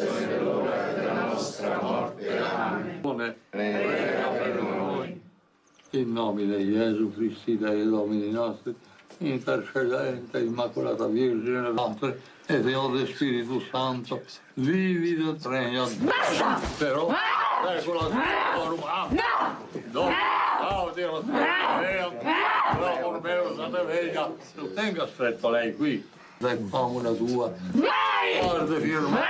e l'ora della nostra morte. Amen. Prega per noi. In nomine di Gesù Cristo, Dei Domini nostri, intercedente Immacolata Virgine nostra, e Deo Spirito Santo, vivi del regno. Basta! Però, regola no! Dio, no, mio, state veglia, non tenga stretto lei qui. Ecco una tua. Guarda, firma.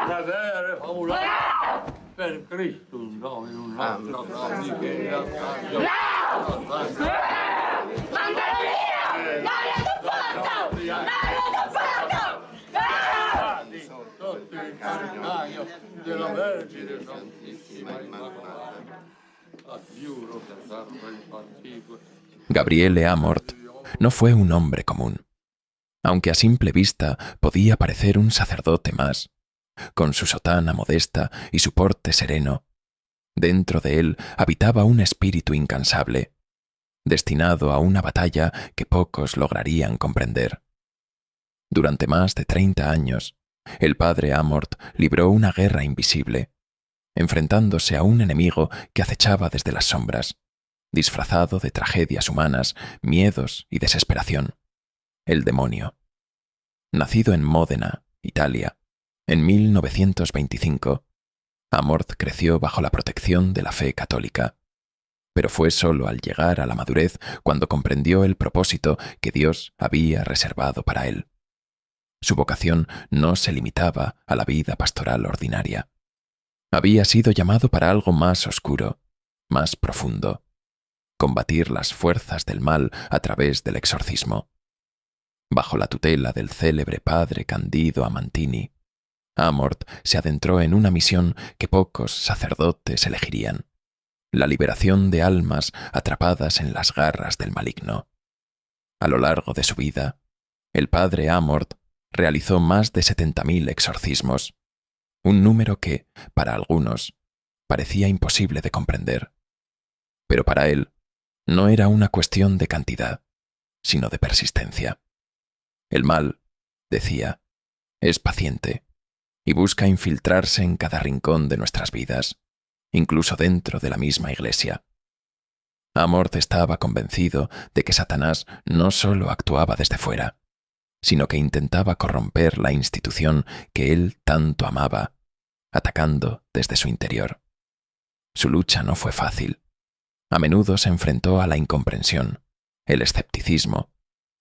Vedere, famulare. Per Cristo, Domino nostro, Andalo via! L'aria da porta! L'aria da porta! Sotto il carnaio della Vergine Santissima Immacolata. Adjuro per darle il partido. Gabriele Amorth no fue un hombre común. Aunque a simple vista podía parecer un sacerdote más, con su sotana modesta y su porte sereno, dentro de él habitaba un espíritu incansable, destinado a una batalla que pocos lograrían comprender. Durante más de 30 años, el padre Amorth libró una guerra invisible, enfrentándose a un enemigo que acechaba desde las sombras, disfrazado de tragedias humanas, miedos y desesperación: el demonio. Nacido en Módena, Italia, en 1925, Amorth creció bajo la protección de la fe católica, pero fue solo al llegar a la madurez cuando comprendió el propósito que Dios había reservado para él. Su vocación no se limitaba a la vida pastoral ordinaria. Había sido llamado para algo más oscuro, más profundo: combatir las fuerzas del mal a través del exorcismo. Bajo la tutela del célebre padre Candido Amantini, Amorth se adentró en una misión que pocos sacerdotes elegirían: la liberación de almas atrapadas en las garras del maligno. A lo largo de su vida, el padre Amorth realizó más de 70.000 exorcismos, un número que, para algunos, parecía imposible de comprender. Pero para él, no era una cuestión de cantidad, sino de persistencia. El mal, decía, es paciente y busca infiltrarse en cada rincón de nuestras vidas, incluso dentro de la misma Iglesia. Amorth estaba convencido de que Satanás no solo actuaba desde fuera, sino que intentaba corromper la institución que él tanto amaba, atacando desde su interior. Su lucha no fue fácil. A menudo se enfrentó a la incomprensión, el escepticismo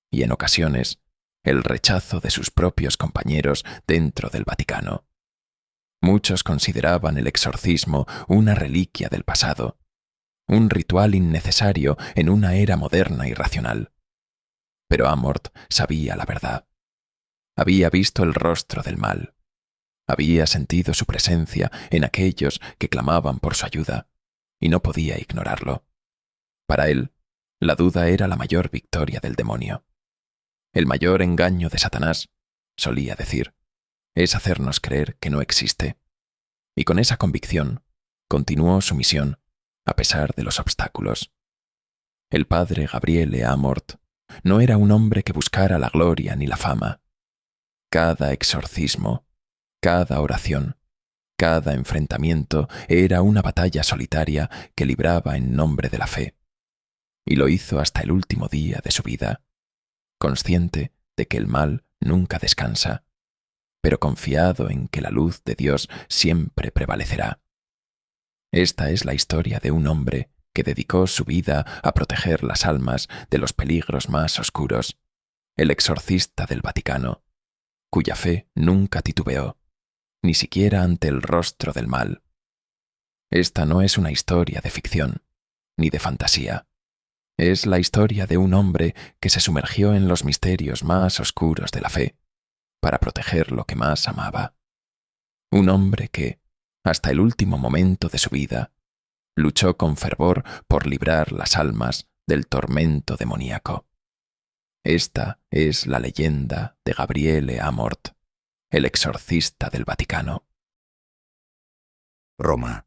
y, en ocasiones, el rechazo de sus propios compañeros dentro del Vaticano. Muchos consideraban el exorcismo una reliquia del pasado, un ritual innecesario en una era moderna y racional. Pero Amorth sabía la verdad. Había visto el rostro del mal. Había sentido su presencia en aquellos que clamaban por su ayuda, y no podía ignorarlo. Para él, la duda era la mayor victoria del demonio. El mayor engaño de Satanás, solía decir, es hacernos creer que no existe. Y con esa convicción, continuó su misión, a pesar de los obstáculos. El padre Gabriele Amorth no era un hombre que buscara la gloria ni la fama. Cada exorcismo, cada oración, cada enfrentamiento era una batalla solitaria que libraba en nombre de la fe. Y lo hizo hasta el último día de su vida, consciente de que el mal nunca descansa, pero confiado en que la luz de Dios siempre prevalecerá. Esta es la historia de un hombre que dedicó su vida a proteger las almas de los peligros más oscuros, el exorcista del Vaticano, cuya fe nunca titubeó, ni siquiera ante el rostro del mal. Esta no es una historia de ficción, ni de fantasía. Es la historia de un hombre que se sumergió en los misterios más oscuros de la fe, para proteger lo que más amaba. Un hombre que, hasta el último momento de su vida, luchó con fervor por librar las almas del tormento demoníaco. Esta es la leyenda de Gabriele Amorth, el exorcista del Vaticano. Roma,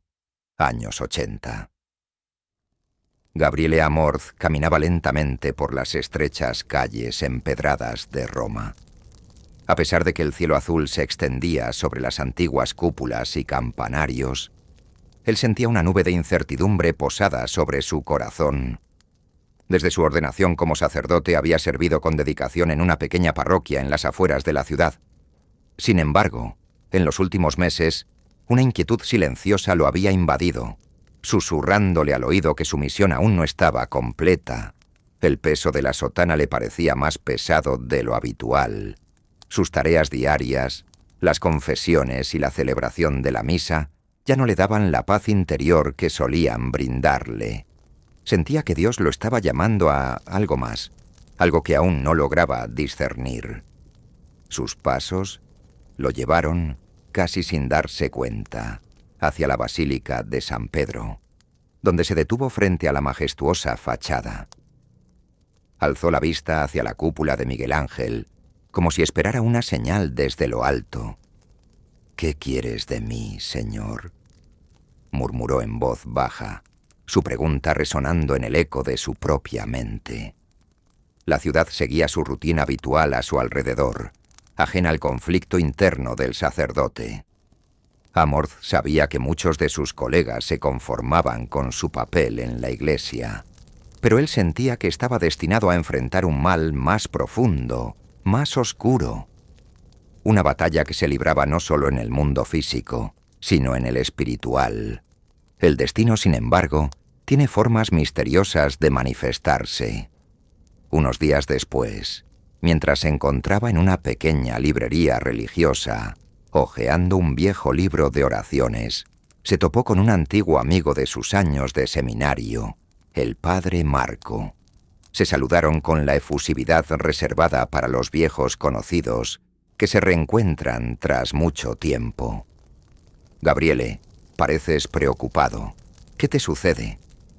años 80. Gabriele Amorth caminaba lentamente por las estrechas calles empedradas de Roma. A pesar de que el cielo azul se extendía sobre las antiguas cúpulas y campanarios, él sentía una nube de incertidumbre posada sobre su corazón. Desde su ordenación como sacerdote había servido con dedicación en una pequeña parroquia en las afueras de la ciudad. Sin embargo, en los últimos meses, una inquietud silenciosa lo había invadido, susurrándole al oído que su misión aún no estaba completa. El peso de la sotana le parecía más pesado de lo habitual. Sus tareas diarias, las confesiones y la celebración de la misa ya no le daban la paz interior que solían brindarle. Sentía que Dios lo estaba llamando a algo más, algo que aún no lograba discernir. Sus pasos lo llevaron, casi sin darse cuenta, hacia la Basílica de San Pedro, donde se detuvo frente a la majestuosa fachada. Alzó la vista hacia la cúpula de Miguel Ángel, como si esperara una señal desde lo alto. «¿Qué quieres de mí, Señor?», murmuró en voz baja, su pregunta resonando en el eco de su propia mente. La ciudad seguía su rutina habitual a su alrededor, ajena al conflicto interno del sacerdote. Amorth sabía que muchos de sus colegas se conformaban con su papel en la iglesia, pero él sentía que estaba destinado a enfrentar un mal más profundo, más oscuro. Una batalla que se libraba no solo en el mundo físico, sino en el espiritual. El destino, sin embargo, tiene formas misteriosas de manifestarse. Unos días después, mientras se encontraba en una pequeña librería religiosa, hojeando un viejo libro de oraciones, se topó con un antiguo amigo de sus años de seminario, el padre Marco. Se saludaron con la efusividad reservada para los viejos conocidos que se reencuentran tras mucho tiempo. «Gabriele, pareces preocupado. ¿Qué te sucede?»,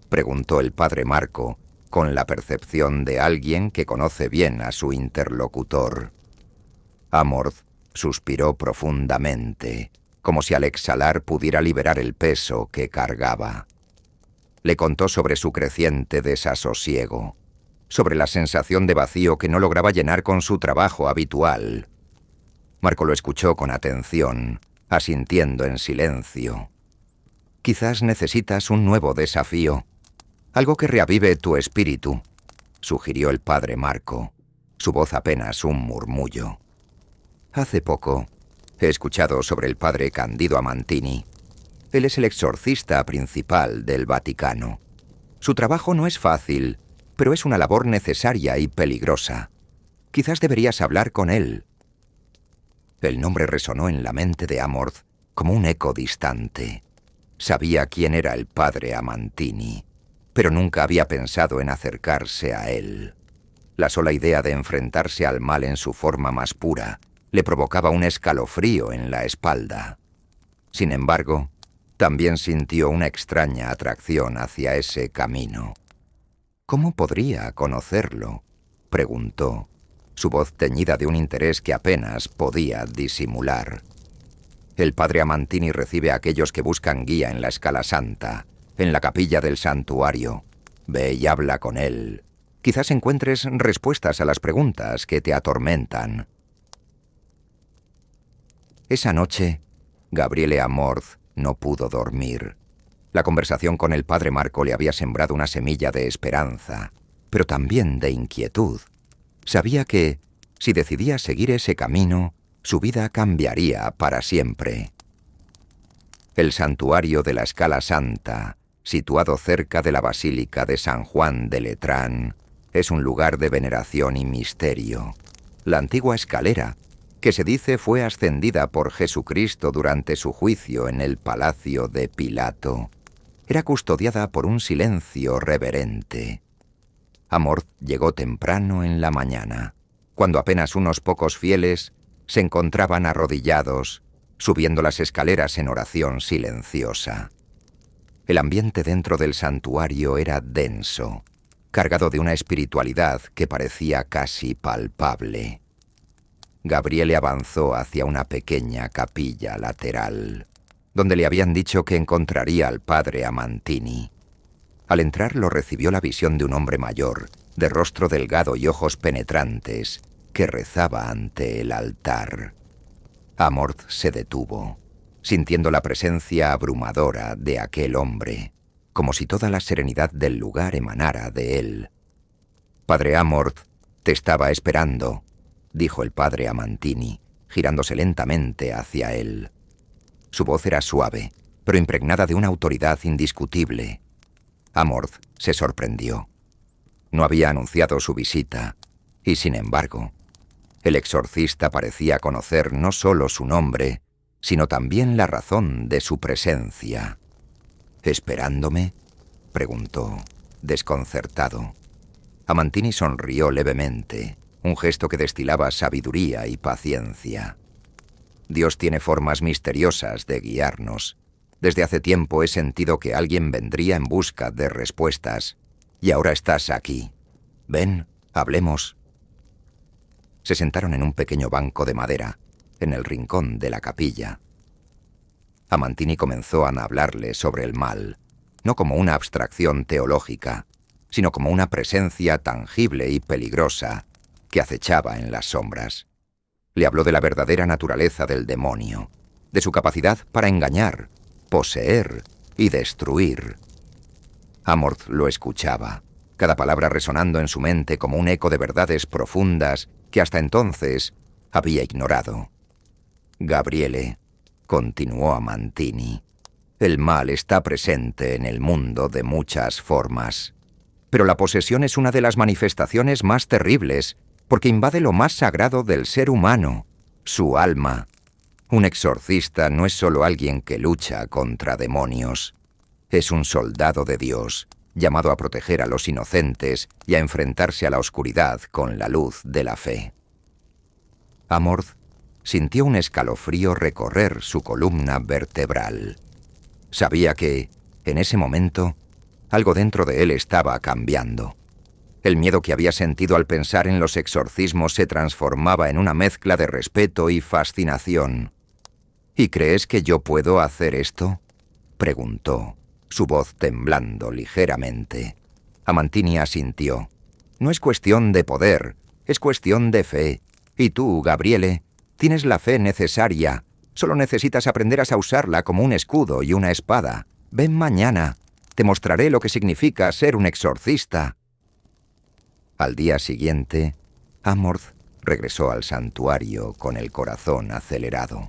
preguntó el padre Marco, con la percepción de alguien que conoce bien a su interlocutor. Amorth suspiró profundamente, como si al exhalar pudiera liberar el peso que cargaba. Le contó sobre su creciente desasosiego, sobre la sensación de vacío que no lograba llenar con su trabajo habitual. Marco lo escuchó con atención, asintiendo en silencio. «Quizás necesitas un nuevo desafío, algo que reavive tu espíritu», sugirió el padre Marco, su voz apenas un murmullo. «Hace poco he escuchado sobre el padre Candido Amantini. Él es el exorcista principal del Vaticano. Su trabajo no es fácil, pero es una labor necesaria y peligrosa. Quizás deberías hablar con él». El nombre resonó en la mente de Amorth como un eco distante. Sabía quién era el padre Amantini, pero nunca había pensado en acercarse a él. La sola idea de enfrentarse al mal en su forma más pura le provocaba un escalofrío en la espalda. Sin embargo, también sintió una extraña atracción hacia ese camino. «¿Cómo podría conocerlo?», preguntó, su voz teñida de un interés que apenas podía disimular. «El padre Amantini recibe a aquellos que buscan guía en la Escala Santa, en la capilla del santuario. Ve y habla con él. Quizás encuentres respuestas a las preguntas que te atormentan». Esa noche, Gabriele Amorth no pudo dormir. La conversación con el padre Marco le había sembrado una semilla de esperanza, pero también de inquietud. Sabía que, si decidía seguir ese camino, su vida cambiaría para siempre. El santuario de la Escala Santa, situado cerca de la Basílica de San Juan de Letrán, es un lugar de veneración y misterio. La antigua escalera, que se dice fue ascendida por Jesucristo durante su juicio en el palacio de Pilato, era custodiada por un silencio reverente. Amorth llegó temprano en la mañana, cuando apenas unos pocos fieles se encontraban arrodillados, subiendo las escaleras en oración silenciosa. El ambiente dentro del santuario era denso, cargado de una espiritualidad que parecía casi palpable. Gabriele avanzó hacia una pequeña capilla lateral, donde le habían dicho que encontraría al padre Amantini. Al entrar lo recibió la visión de un hombre mayor, de rostro delgado y ojos penetrantes, que rezaba ante el altar. Amorth se detuvo, sintiendo la presencia abrumadora de aquel hombre, como si toda la serenidad del lugar emanara de él. «Padre Amorth, te estaba esperando», dijo el padre a Mantini, girándose lentamente hacia él. Su voz era suave, pero impregnada de una autoridad indiscutible. Amorth se sorprendió. No había anunciado su visita, y sin embargo, el exorcista parecía conocer no solo su nombre, sino también la razón de su presencia. «¿Esperándome?», preguntó, desconcertado. Amantini sonrió levemente, un gesto que destilaba sabiduría y paciencia. «Dios tiene formas misteriosas de guiarnos. Desde hace tiempo he sentido que alguien vendría en busca de respuestas, y ahora estás aquí. Ven, hablemos». Se sentaron en un pequeño banco de madera, en el rincón de la capilla. Amantini comenzó a hablarle sobre el mal, no como una abstracción teológica, sino como una presencia tangible y peligrosa que acechaba en las sombras. Le habló de la verdadera naturaleza del demonio, de su capacidad para engañar, poseer y destruir. Amorth lo escuchaba, cada palabra resonando en su mente como un eco de verdades profundas que hasta entonces había ignorado. «Gabriele», continuó Amantini, «el mal está presente en el mundo de muchas formas. Pero la posesión es una de las manifestaciones más terribles, porque invade lo más sagrado del ser humano, su alma. Un exorcista no es solo alguien que lucha contra demonios. Es un soldado de Dios, llamado a proteger a los inocentes y a enfrentarse a la oscuridad con la luz de la fe». Amorth sintió un escalofrío recorrer su columna vertebral. Sabía que, en ese momento, algo dentro de él estaba cambiando. El miedo que había sentido al pensar en los exorcismos se transformaba en una mezcla de respeto y fascinación. «¿Y crees que yo puedo hacer esto?», preguntó, su voz temblando ligeramente. Amantini asintió. «No es cuestión de poder, es cuestión de fe. Y tú, Gabriele, tienes la fe necesaria. Solo necesitas aprender a usarla como un escudo y una espada. Ven mañana. Te mostraré lo que significa ser un exorcista». Al día siguiente, Amorth regresó al santuario con el corazón acelerado.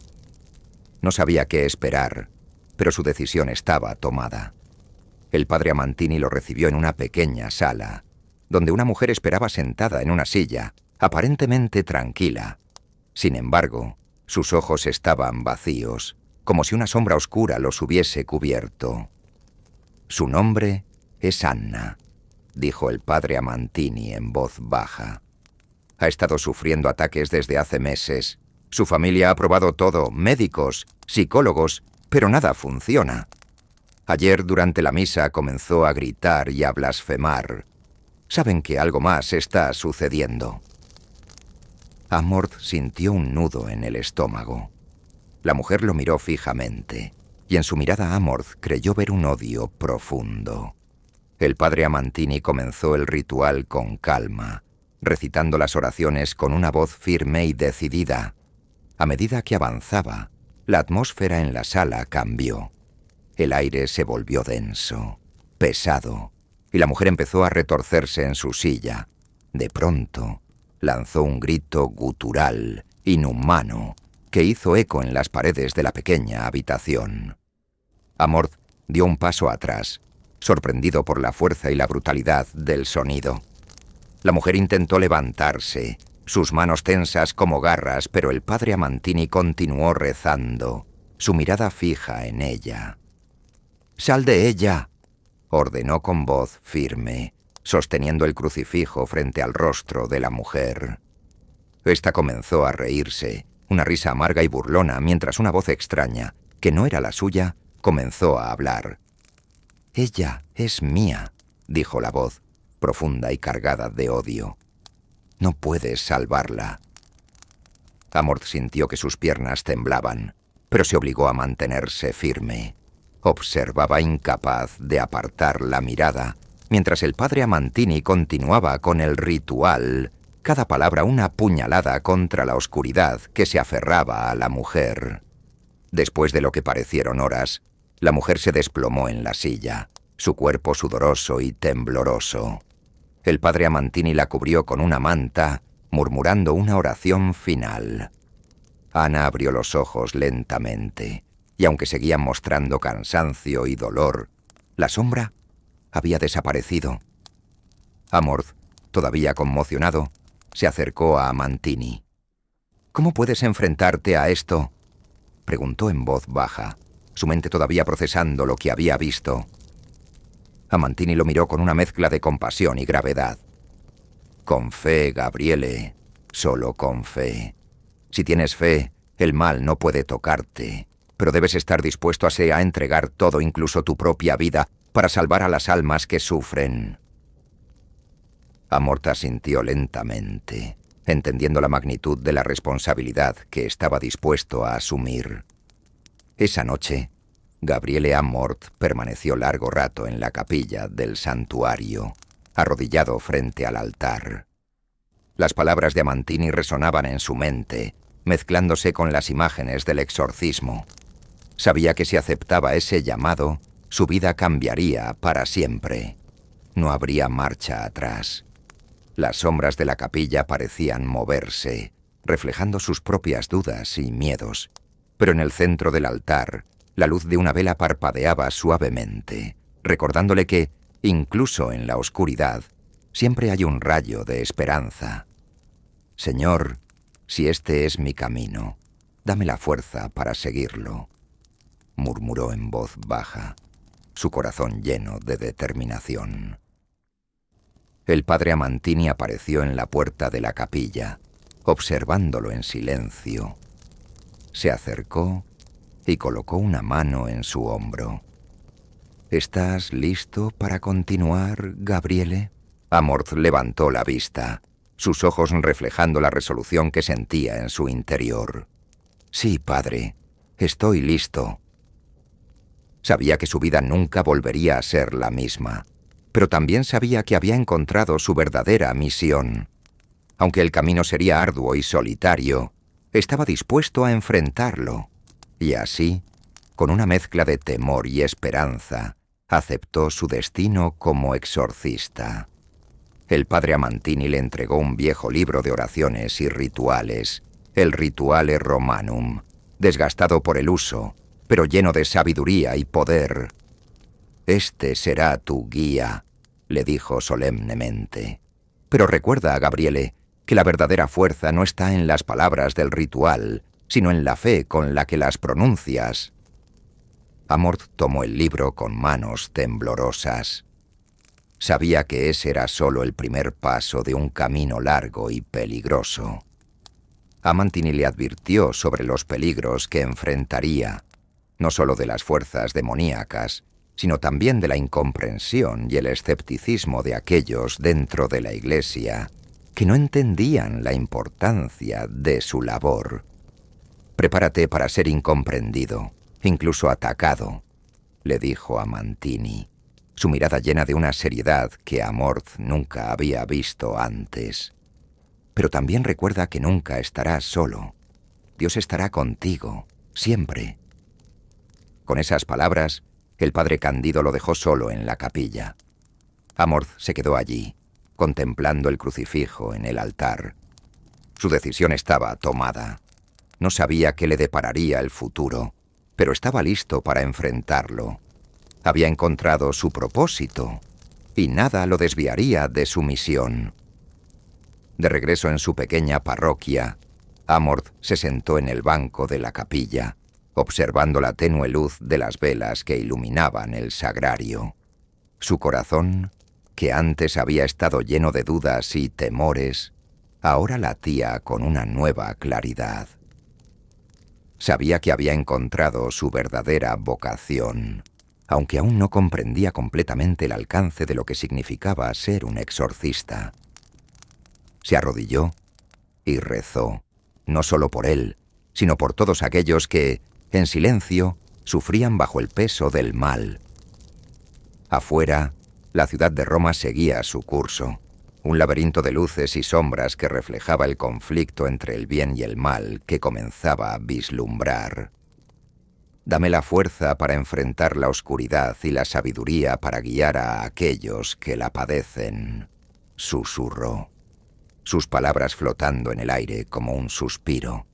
No sabía qué esperar, pero su decisión estaba tomada. El padre Amantini lo recibió en una pequeña sala, donde una mujer esperaba sentada en una silla, aparentemente tranquila. Sin embargo, sus ojos estaban vacíos, como si una sombra oscura los hubiese cubierto. «Su nombre es Anna», dijo el padre Amantini en voz baja. «Ha estado sufriendo ataques desde hace meses. Su familia ha probado todo, médicos, psicólogos, pero nada funciona. Ayer durante la misa comenzó a gritar y a blasfemar. Saben que algo más está sucediendo». Amorth sintió un nudo en el estómago. La mujer lo miró fijamente, y en su mirada Amorth creyó ver un odio profundo. El padre Amantini comenzó el ritual con calma, recitando las oraciones con una voz firme y decidida. A medida que avanzaba, la atmósfera en la sala cambió. El aire se volvió denso, pesado, y la mujer empezó a retorcerse en su silla. De pronto, lanzó un grito gutural, inhumano, que hizo eco en las paredes de la pequeña habitación. Amorth dio un paso atrás, sorprendido por la fuerza y la brutalidad del sonido. La mujer intentó levantarse, sus manos tensas como garras, pero el padre Amantini continuó rezando, su mirada fija en ella. «¡Sal de ella!», ordenó con voz firme, sosteniendo el crucifijo frente al rostro de la mujer. Esta comenzó a reírse, una risa amarga y burlona, mientras una voz extraña, que no era la suya, comenzó a hablar. «Ella es mía», dijo la voz, profunda y cargada de odio. «No puedes salvarla». Amorth sintió que sus piernas temblaban, pero se obligó a mantenerse firme. Observaba incapaz de apartar la mirada, mientras el padre Amantini continuaba con el ritual, cada palabra una puñalada contra la oscuridad que se aferraba a la mujer. Después de lo que parecieron horas, la mujer se desplomó en la silla, su cuerpo sudoroso y tembloroso. El padre Amantini la cubrió con una manta, murmurando una oración final. Ana abrió los ojos lentamente, y aunque seguían mostrando cansancio y dolor, la sombra había desaparecido. Amorth, todavía conmocionado, se acercó a Amantini. «¿Cómo puedes enfrentarte a esto?», preguntó en voz baja, su mente todavía procesando lo que había visto. Amantini lo miró con una mezcla de compasión y gravedad. «Con fe, Gabriele, solo con fe. Si tienes fe, el mal no puede tocarte, pero debes estar dispuesto a entregar todo, incluso tu propia vida, para salvar a las almas que sufren». Amorth asintió lentamente, entendiendo la magnitud de la responsabilidad que estaba dispuesto a asumir. Esa noche, Gabriele Amorth permaneció largo rato en la capilla del santuario, arrodillado frente al altar. Las palabras de Amantini resonaban en su mente, mezclándose con las imágenes del exorcismo. Sabía que si aceptaba ese llamado, su vida cambiaría para siempre. No habría marcha atrás. Las sombras de la capilla parecían moverse, reflejando sus propias dudas y miedos. Pero en el centro del altar, la luz de una vela parpadeaba suavemente, recordándole que, incluso en la oscuridad, siempre hay un rayo de esperanza. «Señor, si este es mi camino, dame la fuerza para seguirlo», murmuró en voz baja, su corazón lleno de determinación. El padre Amantini apareció en la puerta de la capilla, observándolo en silencio. Se acercó y colocó una mano en su hombro. «¿Estás listo para continuar, Gabriele?» Amorth levantó la vista, sus ojos reflejando la resolución que sentía en su interior. «Sí, padre, estoy listo». Sabía que su vida nunca volvería a ser la misma, pero también sabía que había encontrado su verdadera misión. Aunque el camino sería arduo y solitario, estaba dispuesto a enfrentarlo, y así, con una mezcla de temor y esperanza, aceptó su destino como exorcista. El padre Amantini le entregó un viejo libro de oraciones y rituales, el Rituale Romanum, desgastado por el uso, pero lleno de sabiduría y poder. «Este será tu guía», le dijo solemnemente. «Pero recuerda, Gabriele, que la verdadera fuerza no está en las palabras del ritual, sino en la fe con la que las pronuncias». Amorth tomó el libro con manos temblorosas. Sabía que ese era solo el primer paso de un camino largo y peligroso. Amantini le advirtió sobre los peligros que enfrentaría, no solo de las fuerzas demoníacas, sino también de la incomprensión y el escepticismo de aquellos dentro de la Iglesia que no entendían la importancia de su labor. «Prepárate para ser incomprendido, incluso atacado», le dijo Amantini, su mirada llena de una seriedad que Amorth nunca había visto antes. «Pero también recuerda que nunca estarás solo. Dios estará contigo, siempre». Con esas palabras, el padre Candido lo dejó solo en la capilla. Amorth se quedó allí, contemplando el crucifijo en el altar. Su decisión estaba tomada. No sabía qué le depararía el futuro, pero estaba listo para enfrentarlo. Había encontrado su propósito, y nada lo desviaría de su misión. De regreso en su pequeña parroquia, Amorth se sentó en el banco de la capilla, observando la tenue luz de las velas que iluminaban el sagrario. Su corazón, que antes había estado lleno de dudas y temores, ahora latía con una nueva claridad. Sabía que había encontrado su verdadera vocación, aunque aún no comprendía completamente el alcance de lo que significaba ser un exorcista. Se arrodilló y rezó, no solo por él, sino por todos aquellos que, en silencio, sufrían bajo el peso del mal. Afuera, la ciudad de Roma seguía su curso, un laberinto de luces y sombras que reflejaba el conflicto entre el bien y el mal que comenzaba a vislumbrar. Dame la fuerza para enfrentar la oscuridad y la sabiduría para guiar a aquellos que la padecen, susurró, sus palabras flotando en el aire como un suspiro.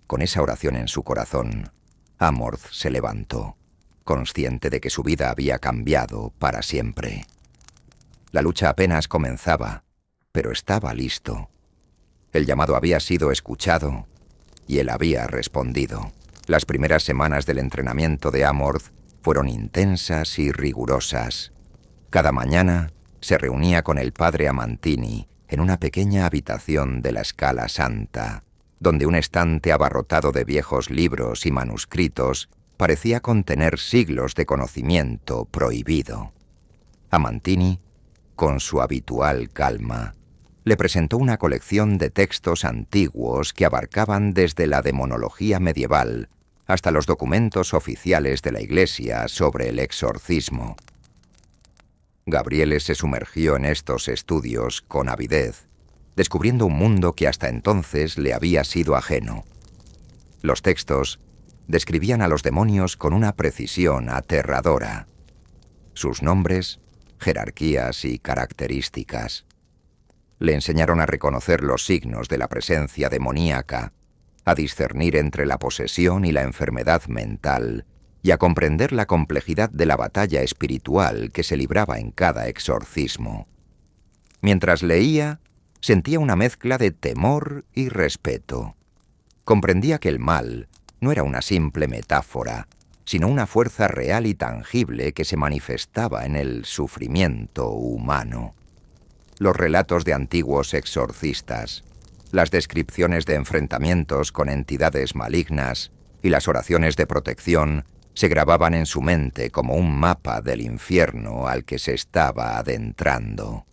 Con esa oración en su corazón, Amorth se levantó, consciente de que su vida había cambiado para siempre. La lucha apenas comenzaba, pero estaba listo. El llamado había sido escuchado y él había respondido. Las primeras semanas del entrenamiento de Amorth fueron intensas y rigurosas. Cada mañana se reunía con el padre Amantini en una pequeña habitación de la Scala Santa, donde un estante abarrotado de viejos libros y manuscritos parecía contener siglos de conocimiento prohibido. Amantini, con su habitual calma, le presentó una colección de textos antiguos que abarcaban desde la demonología medieval hasta los documentos oficiales de la Iglesia sobre el exorcismo. Gabriele se sumergió en estos estudios con avidez, descubriendo un mundo que hasta entonces le había sido ajeno. Los textos describían a los demonios con una precisión aterradora. Sus nombres, jerarquías y características. Le enseñaron a reconocer los signos de la presencia demoníaca, a discernir entre la posesión y la enfermedad mental, y a comprender la complejidad de la batalla espiritual que se libraba en cada exorcismo. Mientras leía, sentía una mezcla de temor y respeto. Comprendía que el mal no era una simple metáfora, sino una fuerza real y tangible que se manifestaba en el sufrimiento humano. Los relatos de antiguos exorcistas, las descripciones de enfrentamientos con entidades malignas y las oraciones de protección se grababan en su mente como un mapa del infierno al que se estaba adentrando.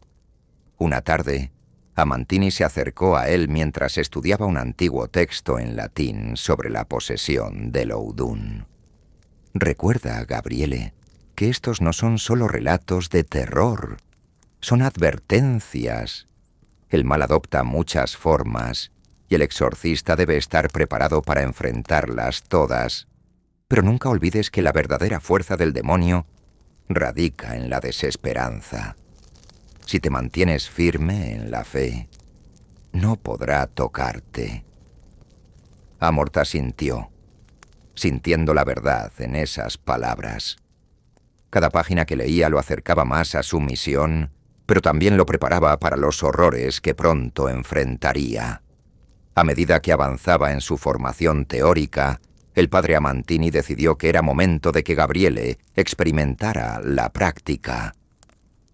Una tarde, Amantini se acercó a él mientras estudiaba un antiguo texto en latín sobre la posesión del Oudun. Recuerda, Gabriele, que estos no son solo relatos de terror, son advertencias. El mal adopta muchas formas y el exorcista debe estar preparado para enfrentarlas todas. Pero nunca olvides que la verdadera fuerza del demonio radica en la desesperanza. Si te mantienes firme en la fe, no podrá tocarte. Amorth asintió, sintiendo la verdad en esas palabras. Cada página que leía lo acercaba más a su misión, pero también lo preparaba para los horrores que pronto enfrentaría. A medida que avanzaba en su formación teórica, el padre Amantini decidió que era momento de que Gabriele experimentara la práctica.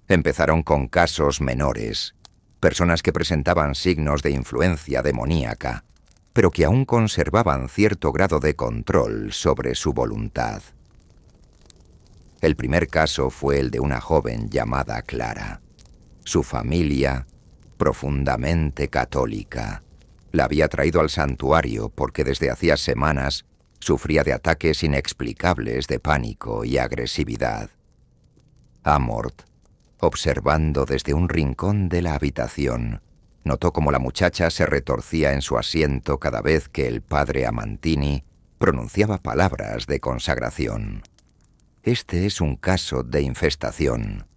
Empezaron con casos menores, personas que presentaban signos de influencia demoníaca, pero que aún conservaban cierto grado de control sobre su voluntad. El primer caso fue el de una joven llamada Clara. Su familia, profundamente católica, la había traído al santuario porque desde hacía semanas sufría de ataques inexplicables de pánico y agresividad. Amorth, observando desde un rincón de la habitación, notó cómo la muchacha se retorcía en su asiento cada vez que el padre Amantini pronunciaba palabras de consagración. «Este es un caso de infestación»,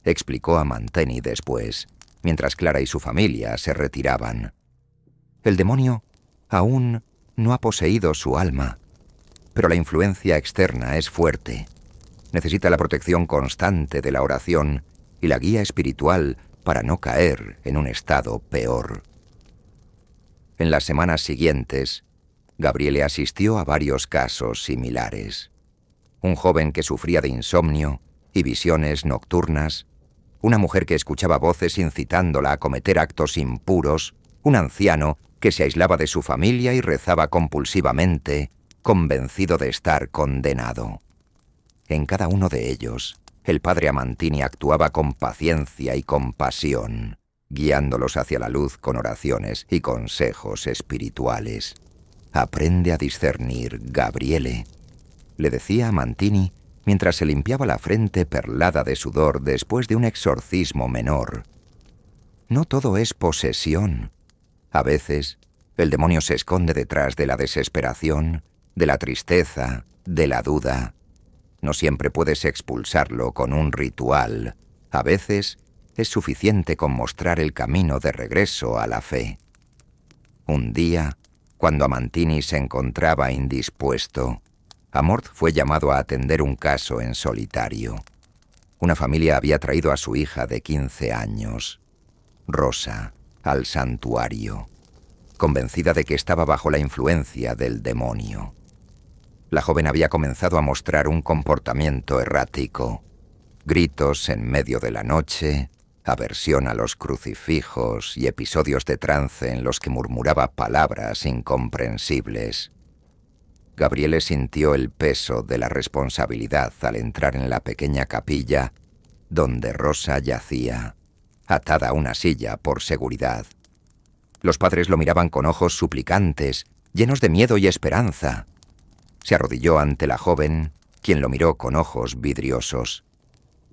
explicó Amantini después, mientras Clara y su familia se retiraban. «El demonio aún no ha poseído su alma, pero la influencia externa es fuerte. Necesita la protección constante de la oración y la guía espiritual para no caer en un estado peor». En las semanas siguientes, Gabriele asistió a varios casos similares. Un joven que sufría de insomnio y visiones nocturnas, una mujer que escuchaba voces incitándola a cometer actos impuros, un anciano que se aislaba de su familia y rezaba compulsivamente, convencido de estar condenado. En cada uno de ellos, el padre Amantini actuaba con paciencia y compasión, guiándolos hacia la luz con oraciones y consejos espirituales. «Aprende a discernir, Gabriele», le decía Amantini mientras se limpiaba la frente perlada de sudor después de un exorcismo menor. no todo es posesión. A veces, el demonio se esconde detrás de la desesperación, de la tristeza, de la duda. No siempre puedes expulsarlo con un ritual. A veces, es suficiente con mostrar el camino de regreso a la fe. Un día, cuando Amantini se encontraba indispuesto, Amorth fue llamado a atender un caso en solitario. Una familia había traído a su hija de 15 años, Rosa, al santuario, convencida de que estaba bajo la influencia del demonio. La joven había comenzado a mostrar un comportamiento errático, gritos en medio de la noche, aversión a los crucifijos y episodios de trance en los que murmuraba palabras incomprensibles. Gabriele sintió el peso de la responsabilidad al entrar en la pequeña capilla donde Rosa yacía, atada a una silla por seguridad. Los padres lo miraban con ojos suplicantes, llenos de miedo y esperanza. Se arrodilló ante la joven, quien lo miró con ojos vidriosos.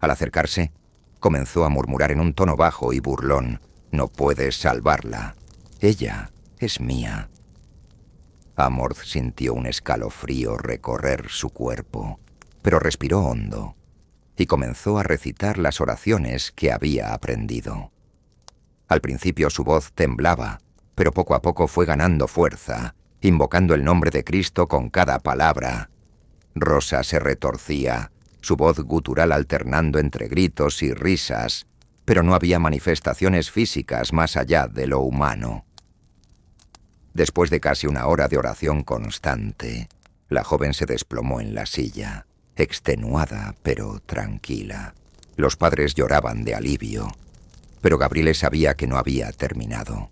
Al acercarse, comenzó a murmurar en un tono bajo y burlón: «No puedes salvarla. Ella es mía». Amorth sintió un escalofrío recorrer su cuerpo, pero respiró hondo y comenzó a recitar las oraciones que había aprendido. Al principio su voz temblaba, pero poco a poco fue ganando fuerza, invocando el nombre de Cristo con cada palabra. Rosa se retorcía, su voz gutural alternando entre gritos y risas, pero no había manifestaciones físicas más allá de lo humano. Después de casi una hora de oración constante, la joven se desplomó en la silla, extenuada pero tranquila. Los padres lloraban de alivio, pero Gabriele sabía que no había terminado.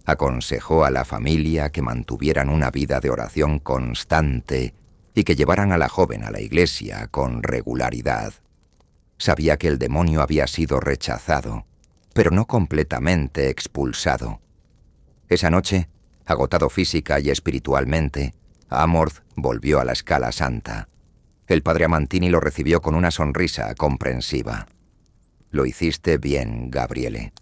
Aconsejó a la familia que mantuvieran una vida de oración constante y que llevaran a la joven a la iglesia con regularidad. Sabía que el demonio había sido rechazado, pero no completamente expulsado. Esa noche, agotado física y espiritualmente, Amorth volvió a la Scala Santa. El padre Amantini lo recibió con una sonrisa comprensiva. «Lo hiciste bien, Gabriele.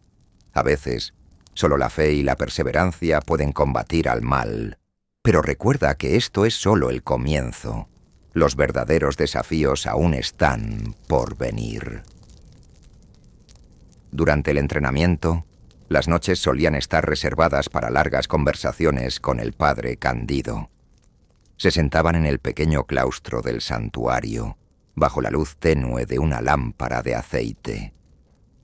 A veces, solo la fe y la perseverancia pueden combatir al mal. Pero recuerda que esto es solo el comienzo. Los verdaderos desafíos aún están por venir». Durante el entrenamiento, las noches solían estar reservadas para largas conversaciones con el padre Candido. Se sentaban en el pequeño claustro del santuario, bajo la luz tenue de una lámpara de aceite.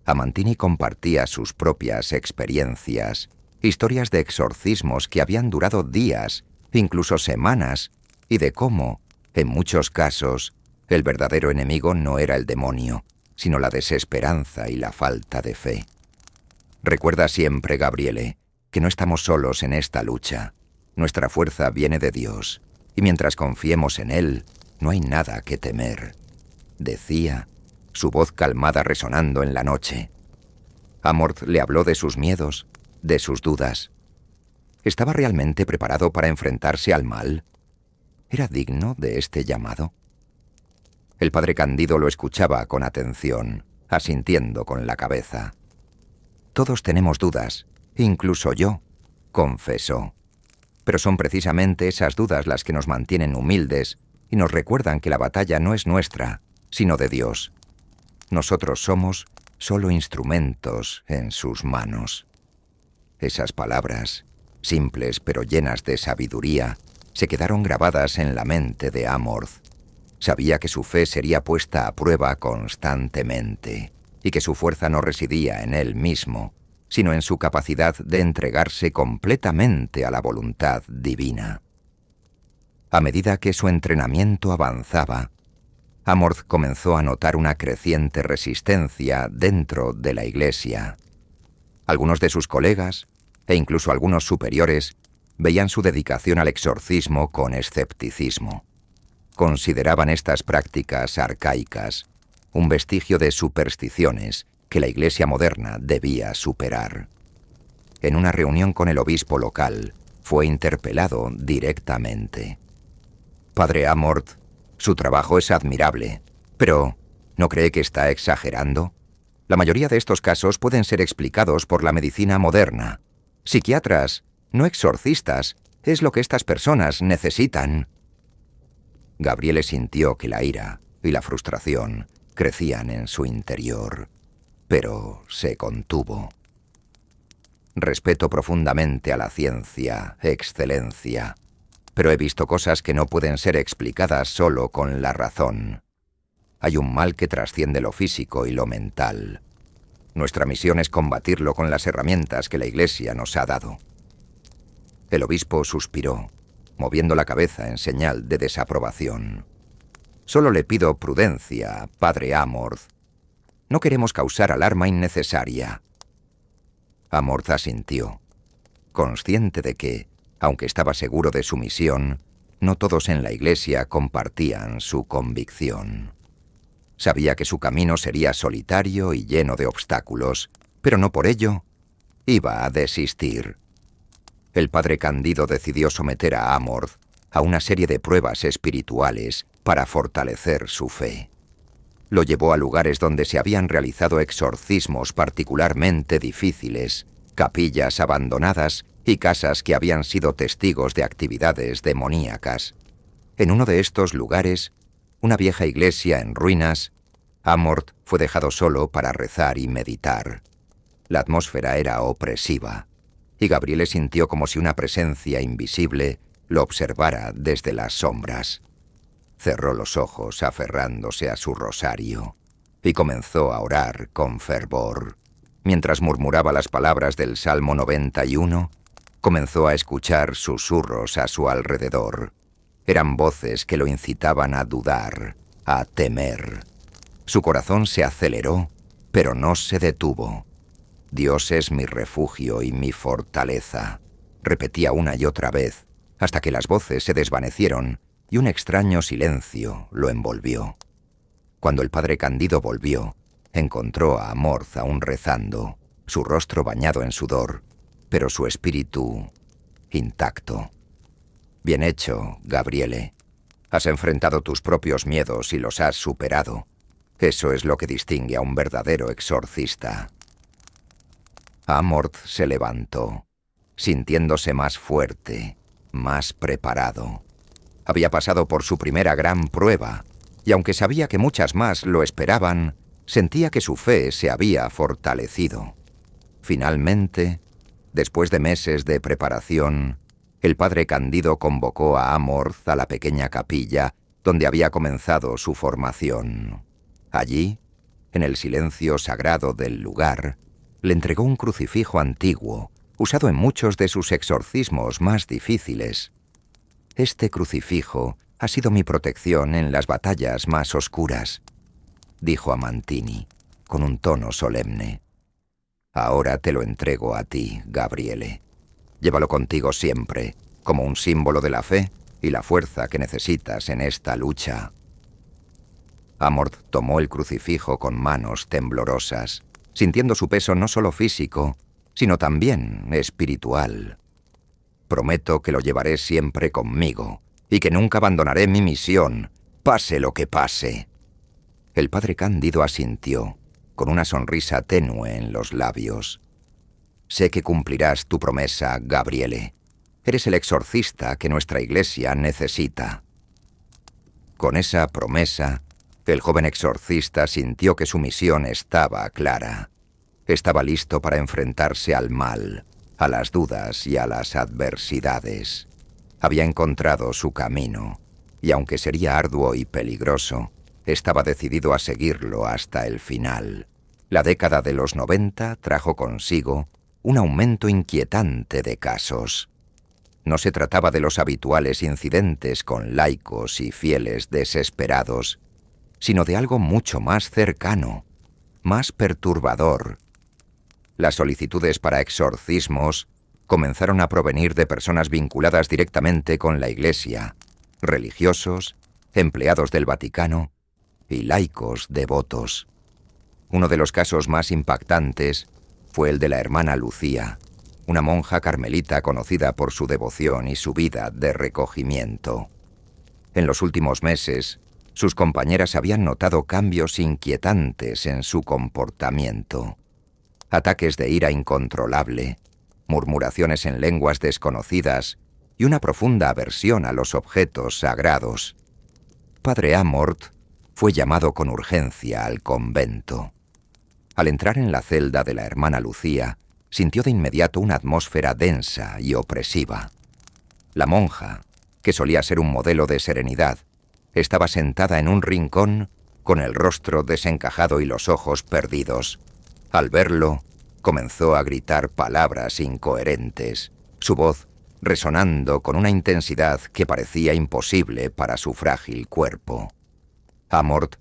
Amantini compartía sus propias experiencias, historias de exorcismos que habían durado días, incluso semanas, y de cómo, en muchos casos, el verdadero enemigo no era el demonio, sino la desesperanza y la falta de fe. Recuerda siempre, Gabriele, que no estamos solos en esta lucha. Nuestra fuerza viene de Dios, y mientras confiemos en Él, no hay nada que temer, decía, su voz calmada resonando en la noche. Amorth le habló de sus miedos, de sus dudas. ¿Estaba realmente preparado para enfrentarse al mal? ¿Era digno de este llamado? El padre Candido lo escuchaba con atención, asintiendo con la cabeza. «Todos tenemos dudas, incluso yo», confesó. «Pero son precisamente esas dudas las que nos mantienen humildes y nos recuerdan que la batalla no es nuestra, sino de Dios. Nosotros somos solo instrumentos en sus manos». Esas palabras, simples pero llenas de sabiduría, se quedaron grabadas en la mente de Amorth. Sabía que su fe sería puesta a prueba constantemente y que su fuerza no residía en él mismo, sino en su capacidad de entregarse completamente a la voluntad divina. A medida que su entrenamiento avanzaba, Amorth comenzó a notar una creciente resistencia dentro de la iglesia. Algunos de sus colegas, e incluso algunos superiores, veían su dedicación al exorcismo con escepticismo. Consideraban estas prácticas arcaicas, un vestigio de supersticiones que la iglesia moderna debía superar. En una reunión con el obispo local, fue interpelado directamente. «Padre Amorth, su trabajo es admirable, pero ¿no cree que está exagerando? La mayoría de estos casos pueden ser explicados por la medicina moderna. Psiquiatras, no exorcistas, es lo que estas personas necesitan. Gabriele sintió que la ira y la frustración crecían en su interior, pero se contuvo. Respeto profundamente a la ciencia, excelencia, pero he visto cosas que no pueden ser explicadas solo con la razón. Hay un mal que trasciende lo físico y lo mental. Nuestra misión es combatirlo con las herramientas que la Iglesia nos ha dado. El obispo suspiró, moviendo la cabeza en señal de desaprobación. Solo le pido prudencia, padre Amorth. No queremos causar alarma innecesaria. Amorth asintió, consciente de que, aunque estaba seguro de su misión, no todos en la Iglesia compartían su convicción. Sabía que su camino sería solitario y lleno de obstáculos, pero no por ello iba a desistir. El padre Candido decidió someter a Amorth a una serie de pruebas espirituales para fortalecer su fe. Lo llevó a lugares donde se habían realizado exorcismos particularmente difíciles, capillas abandonadas y casas que habían sido testigos de actividades demoníacas. En uno de estos lugares, una vieja iglesia en ruinas, Amorth fue dejado solo para rezar y meditar. La atmósfera era opresiva, y Gabriele sintió como si una presencia invisible lo observara desde las sombras. Cerró los ojos aferrándose a su rosario y comenzó a orar con fervor. Mientras murmuraba las palabras del Salmo 91, comenzó a escuchar susurros a su alrededor. Eran voces que lo incitaban a dudar, a temer. Su corazón se aceleró, pero no se detuvo. Dios es mi refugio y mi fortaleza, repetía una y otra vez, hasta que las voces se desvanecieron y un extraño silencio lo envolvió. Cuando el padre Candido volvió, encontró a Amorth aún rezando, su rostro bañado en sudor, pero su espíritu intacto. Bien hecho, Gabriele. Has enfrentado tus propios miedos y los has superado. Eso es lo que distingue a un verdadero exorcista. Amorth se levantó, sintiéndose más fuerte, más preparado. Había pasado por su primera gran prueba, y aunque sabía que muchas más lo esperaban, sentía que su fe se había fortalecido. Finalmente, después de meses de preparación, el padre Candido convocó a Amorth a la pequeña capilla donde había comenzado su formación. Allí, en el silencio sagrado del lugar, le entregó un crucifijo antiguo, usado en muchos de sus exorcismos más difíciles. Este crucifijo ha sido mi protección en las batallas más oscuras, dijo a Mantini, con un tono solemne. Ahora te lo entrego a ti, Gabriele. Llévalo contigo siempre, como un símbolo de la fe y la fuerza que necesitas en esta lucha. Amorth tomó el crucifijo con manos temblorosas, sintiendo su peso no solo físico, sino también espiritual. Prometo que lo llevaré siempre conmigo y que nunca abandonaré mi misión, pase lo que pase. El padre Cándido asintió, con una sonrisa tenue en los labios. Sé que cumplirás tu promesa, Gabriele. Eres el exorcista que nuestra iglesia necesita. Con esa promesa, el joven exorcista sintió que su misión estaba clara. Estaba listo para enfrentarse al mal, a las dudas y a las adversidades. Había encontrado su camino, y aunque sería arduo y peligroso, estaba decidido a seguirlo hasta el final. La década de los 90 trajo consigo un aumento inquietante de casos. No se trataba de los habituales incidentes con laicos y fieles desesperados, sino de algo mucho más cercano, más perturbador. Las solicitudes para exorcismos comenzaron a provenir de personas vinculadas directamente con la Iglesia, religiosos, empleados del Vaticano y laicos devotos. Uno de los casos más impactantes fue el de la hermana Lucía, una monja carmelita conocida por su devoción y su vida de recogimiento. En los últimos meses, Sus compañeras habían notado cambios inquietantes en su comportamiento. Ataques de ira incontrolable, murmuraciones en lenguas desconocidas y una profunda aversión a los objetos sagrados. Padre Amorth fue llamado con urgencia al convento. Al entrar en la celda de la hermana Lucía, sintió de inmediato una atmósfera densa y opresiva. La monja, que solía ser un modelo de serenidad, estaba sentada en un rincón con el rostro desencajado y los ojos perdidos. Al verlo, comenzó a gritar palabras incoherentes, su voz resonando con una intensidad que parecía imposible para su frágil cuerpo. Amorth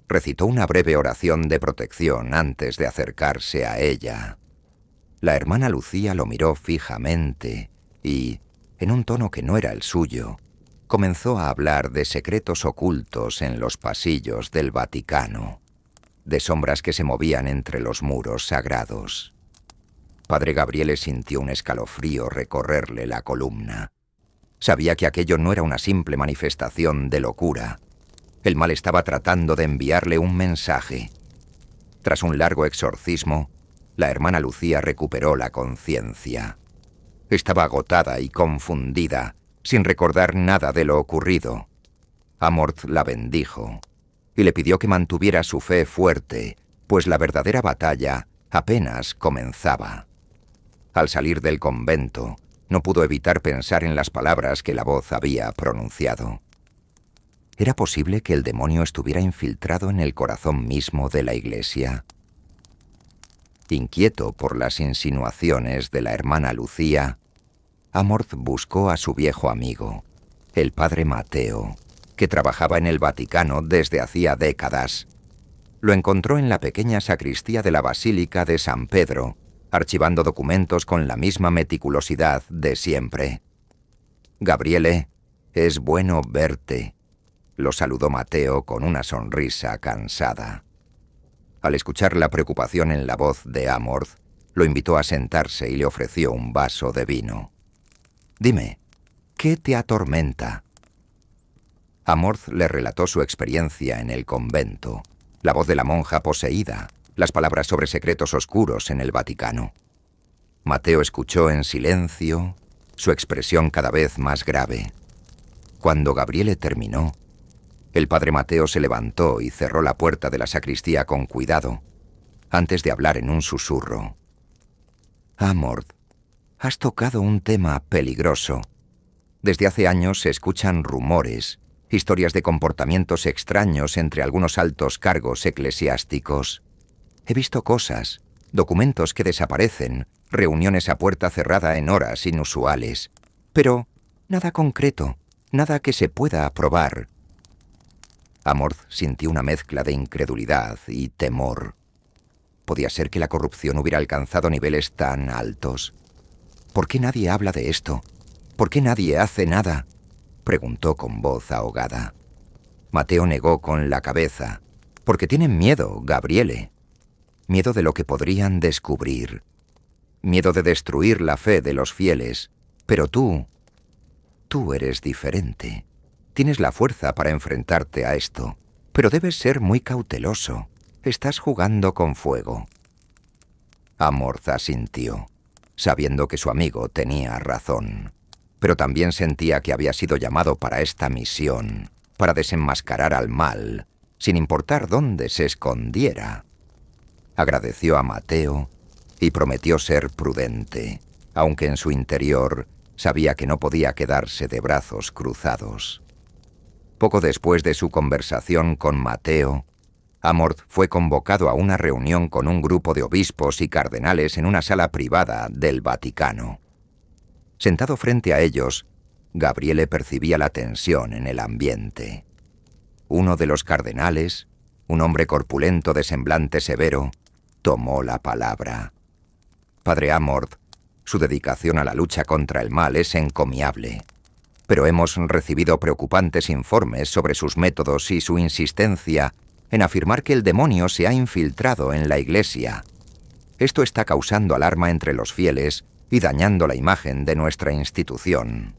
recitó una breve oración de protección antes de acercarse a ella. La hermana Lucía lo miró fijamente y, en un tono que no era el suyo, comenzó a hablar de secretos ocultos en los pasillos del Vaticano, de sombras que se movían entre los muros sagrados. Padre Gabriele sintió un escalofrío recorrerle la columna. Sabía que aquello no era una simple manifestación de locura. El mal estaba tratando de enviarle un mensaje. Tras un largo exorcismo, la hermana Lucía recuperó la conciencia. Estaba agotada y confundida, sin recordar nada de lo ocurrido. Amorth la bendijo y le pidió que mantuviera su fe fuerte, pues la verdadera batalla apenas comenzaba. Al salir del convento, no pudo evitar pensar en las palabras que la voz había pronunciado. ¿Era posible que el demonio estuviera infiltrado en el corazón mismo de la Iglesia? Inquieto por las insinuaciones de la hermana Lucía, Amorth buscó a su viejo amigo, el padre Mateo, que trabajaba en el Vaticano desde hacía décadas. Lo encontró en la pequeña sacristía de la Basílica de San Pedro, archivando documentos con la misma meticulosidad de siempre. «Gabriele, es bueno verte», lo saludó Mateo con una sonrisa cansada. Al escuchar la preocupación en la voz de Amorth, lo invitó a sentarse y le ofreció un vaso de vino. «Dime, ¿qué te atormenta?» Amorth le relató su experiencia en el convento, la voz de la monja poseída, las palabras sobre secretos oscuros en el Vaticano. Mateo escuchó en silencio, su expresión cada vez más grave. Cuando Gabriele terminó, el padre Mateo se levantó y cerró la puerta de la sacristía con cuidado, antes de hablar en un susurro. «Amorth, has tocado un tema peligroso. Desde hace años se escuchan rumores, historias de comportamientos extraños entre algunos altos cargos eclesiásticos. He visto cosas, documentos que desaparecen, reuniones a puerta cerrada en horas inusuales. Pero nada concreto, nada que se pueda probar». Amorth sintió una mezcla de incredulidad y temor. ¿Podía ser que la corrupción hubiera alcanzado niveles tan altos? ¿Por qué nadie habla de esto? ¿Por qué nadie hace nada?, preguntó con voz ahogada. Mateo negó con la cabeza. «Porque tienen miedo, Gabriele. Miedo de lo que podrían descubrir. Miedo de destruir la fe de los fieles. Pero tú eres diferente. Tienes la fuerza para enfrentarte a esto. Pero debes ser muy cauteloso. Estás jugando con fuego». Amorth asintió, sabiendo que su amigo tenía razón. Pero también sentía que había sido llamado para esta misión, para desenmascarar al mal, sin importar dónde se escondiera. Agradeció a Mateo y prometió ser prudente, aunque en su interior sabía que no podía quedarse de brazos cruzados. Poco después de su conversación con Mateo, Amorth fue convocado a una reunión con un grupo de obispos y cardenales en una sala privada del Vaticano. Sentado frente a ellos, Gabriele percibía la tensión en el ambiente. Uno de los cardenales, un hombre corpulento de semblante severo, tomó la palabra. «Padre Amorth, su dedicación a la lucha contra el mal es encomiable, pero hemos recibido preocupantes informes sobre sus métodos y su insistencia en afirmar que el demonio se ha infiltrado en la Iglesia. Esto está causando alarma entre los fieles y dañando la imagen de nuestra institución».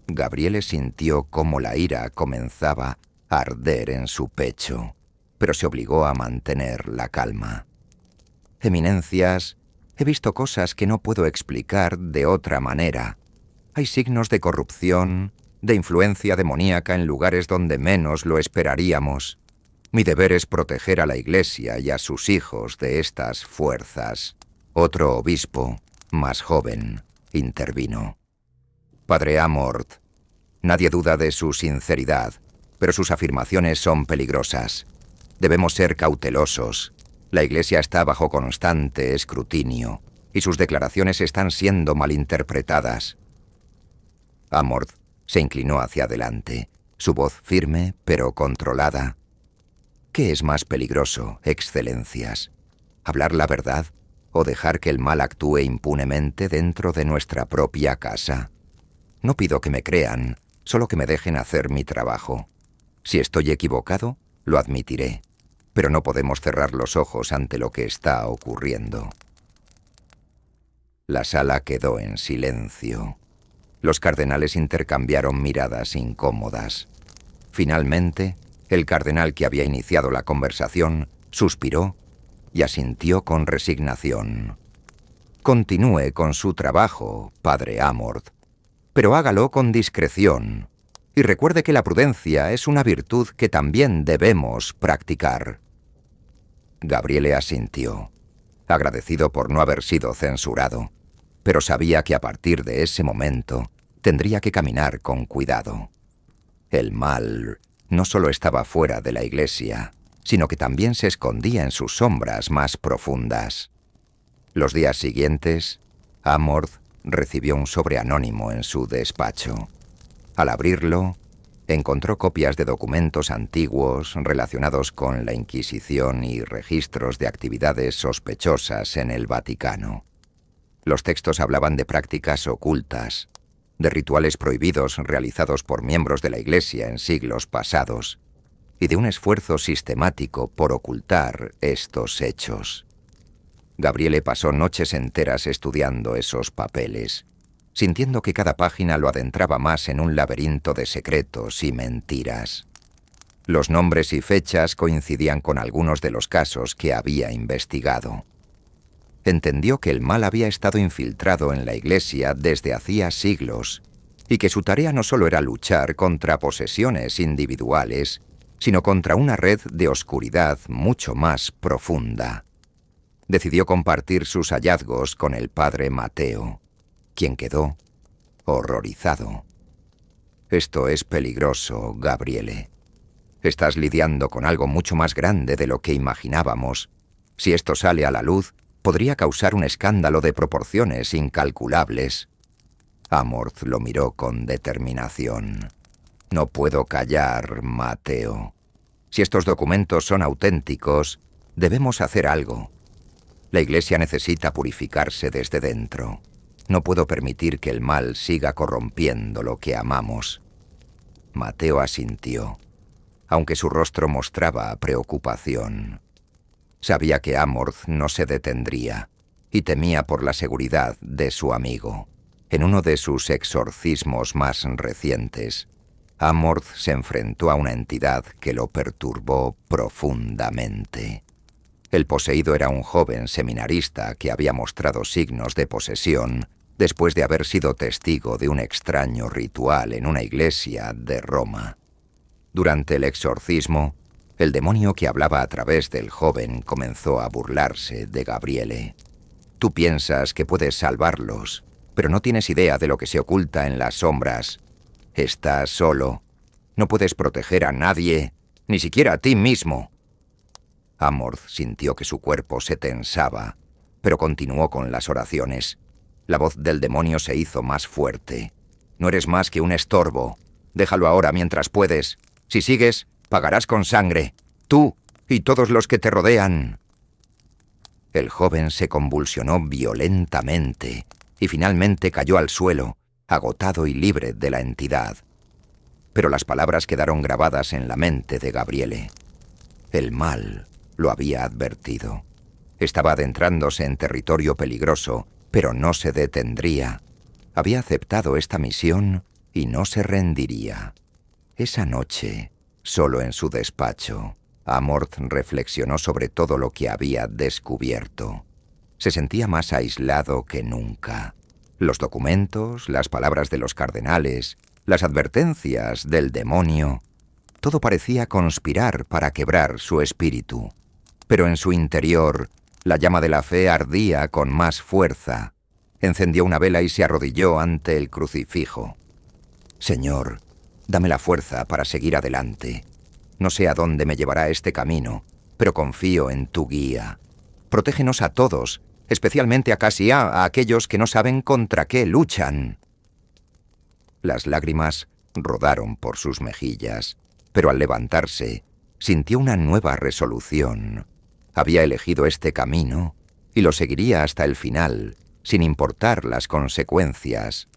Gabriele sintió cómo la ira comenzaba arder en su pecho, pero se obligó a mantener la calma. Eminencias, he visto cosas que no puedo explicar de otra manera. Hay signos de corrupción, de influencia demoníaca en lugares donde menos lo esperaríamos. Mi deber es proteger a la Iglesia y a sus hijos de estas fuerzas. Otro obispo, más joven, intervino. Padre Amorth, nadie duda de su sinceridad, pero sus afirmaciones son peligrosas. Debemos ser cautelosos. La Iglesia está bajo constante escrutinio y sus declaraciones están siendo malinterpretadas. Amorth se inclinó hacia adelante, su voz firme pero controlada. ¿Qué es más peligroso, excelencias? ¿Hablar la verdad o dejar que el mal actúe impunemente dentro de nuestra propia casa? No pido que me crean, solo que me dejen hacer mi trabajo. Si estoy equivocado, lo admitiré, pero no podemos cerrar los ojos ante lo que está ocurriendo. La sala quedó en silencio. Los cardenales intercambiaron miradas incómodas. Finalmente, el cardenal que había iniciado la conversación suspiró y asintió con resignación. Continúe con su trabajo, padre Amorth, pero hágalo con discreción. Y recuerde que la prudencia es una virtud que también debemos practicar. Gabriele asintió, agradecido por no haber sido censurado, pero sabía que a partir de ese momento tendría que caminar con cuidado. El mal no solo estaba fuera de la Iglesia, sino que también se escondía en sus sombras más profundas. Los días siguientes, Amorth recibió un sobre anónimo en su despacho. Al abrirlo, encontró copias de documentos antiguos relacionados con la Inquisición y registros de actividades sospechosas en el Vaticano. Los textos hablaban de prácticas ocultas, de rituales prohibidos realizados por miembros de la Iglesia en siglos pasados, y de un esfuerzo sistemático por ocultar estos hechos. Gabriele pasó noches enteras estudiando esos papeles, sintiendo que cada página lo adentraba más en un laberinto de secretos y mentiras. Los nombres y fechas coincidían con algunos de los casos que había investigado. Entendió que el mal había estado infiltrado en la Iglesia desde hacía siglos y que su tarea no solo era luchar contra posesiones individuales, sino contra una red de oscuridad mucho más profunda. Decidió compartir sus hallazgos con el padre Mateo, quien quedó horrorizado. Esto es peligroso, Gabriele. Estás lidiando con algo mucho más grande de lo que imaginábamos. Si esto sale a la luz, podría causar un escándalo de proporciones incalculables. Amorth lo miró con determinación. No puedo callar, Mateo. Si estos documentos son auténticos, debemos hacer algo. La Iglesia necesita purificarse desde dentro. No puedo permitir que el mal siga corrompiendo lo que amamos. Mateo asintió, aunque su rostro mostraba preocupación. Sabía que Amorth no se detendría y temía por la seguridad de su amigo. En uno de sus exorcismos más recientes, Amorth se enfrentó a una entidad que lo perturbó profundamente. El poseído era un joven seminarista que había mostrado signos de posesión después de haber sido testigo de un extraño ritual en una iglesia de Roma. Durante el exorcismo, el demonio que hablaba a través del joven comenzó a burlarse de Gabriele. Tú piensas que puedes salvarlos, pero no tienes idea de lo que se oculta en las sombras. Estás solo. No puedes proteger a nadie, ni siquiera a ti mismo. Amorth sintió que su cuerpo se tensaba, pero continuó con las oraciones. La voz del demonio se hizo más fuerte. No eres más que un estorbo. Déjalo ahora mientras puedes. Si sigues, pagarás con sangre. Tú y todos los que te rodean. El joven se convulsionó violentamente y finalmente cayó al suelo, agotado y libre de la entidad. Pero las palabras quedaron grabadas en la mente de Gabriele. El mal lo había advertido. Estaba adentrándose en territorio peligroso, pero no se detendría. Había aceptado esta misión y no se rendiría. Esa noche Solo en su despacho, Amorth reflexionó sobre todo lo que había descubierto. Se sentía más aislado que nunca. Los documentos, las palabras de los cardenales, las advertencias del demonio, todo parecía conspirar para quebrar su espíritu. Pero en su interior, la llama de la fe ardía con más fuerza. Encendió una vela y se arrodilló ante el crucifijo. Señor, dame la fuerza para seguir adelante. No sé a dónde me llevará este camino, pero confío en tu guía. Protégenos a todos, especialmente a Cassia, a aquellos que no saben contra qué luchan. Las lágrimas rodaron por sus mejillas, pero al levantarse, sintió una nueva resolución. Había elegido este camino y lo seguiría hasta el final, sin importar las consecuencias.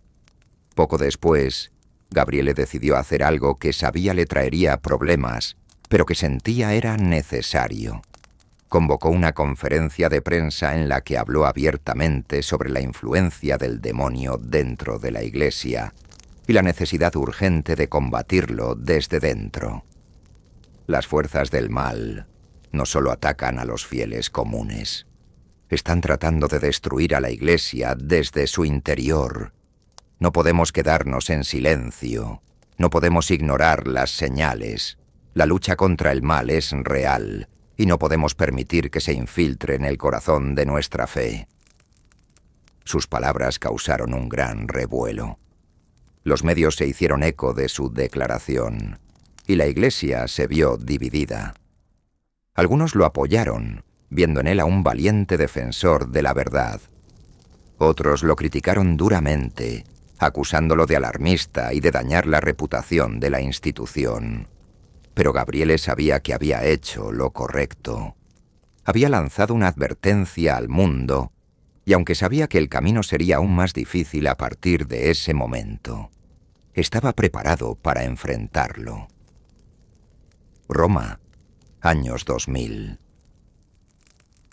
Poco después, Gabriele decidió hacer algo que sabía le traería problemas, pero que sentía era necesario. Convocó una conferencia de prensa en la que habló abiertamente sobre la influencia del demonio dentro de la Iglesia y la necesidad urgente de combatirlo desde dentro. Las fuerzas del mal no solo atacan a los fieles comunes, están tratando de destruir a la Iglesia desde su interior. No podemos quedarnos en silencio, no podemos ignorar las señales. La lucha contra el mal es real y no podemos permitir que se infiltre en el corazón de nuestra fe. Sus palabras causaron un gran revuelo. Los medios se hicieron eco de su declaración y la Iglesia se vio dividida. Algunos lo apoyaron, viendo en él a un valiente defensor de la verdad. Otros lo criticaron duramente, acusándolo de alarmista y de dañar la reputación de la institución. Pero Gabriele sabía que había hecho lo correcto. Había lanzado una advertencia al mundo, y aunque sabía que el camino sería aún más difícil a partir de ese momento, estaba preparado para enfrentarlo. Roma, años 2000.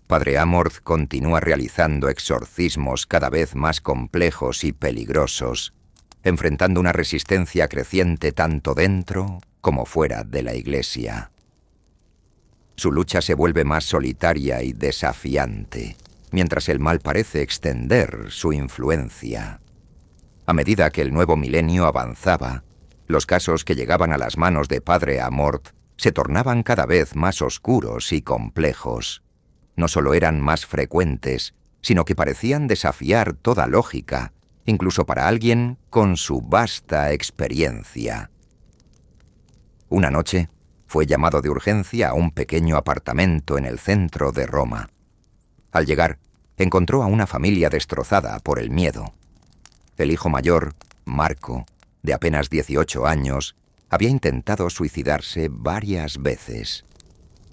Padre Amorth continúa realizando exorcismos cada vez más complejos y peligrosos, enfrentando una resistencia creciente tanto dentro como fuera de la Iglesia. Su lucha se vuelve más solitaria y desafiante, mientras el mal parece extender su influencia. A medida que el nuevo milenio avanzaba, los casos que llegaban a las manos de Padre Amorth se tornaban cada vez más oscuros y complejos. No solo eran más frecuentes, sino que parecían desafiar toda lógica, incluso para alguien con su vasta experiencia. Una noche, fue llamado de urgencia a un pequeño apartamento en el centro de Roma. Al llegar, encontró a una familia destrozada por el miedo. El hijo mayor, Marco, de apenas 18 años, había intentado suicidarse varias veces.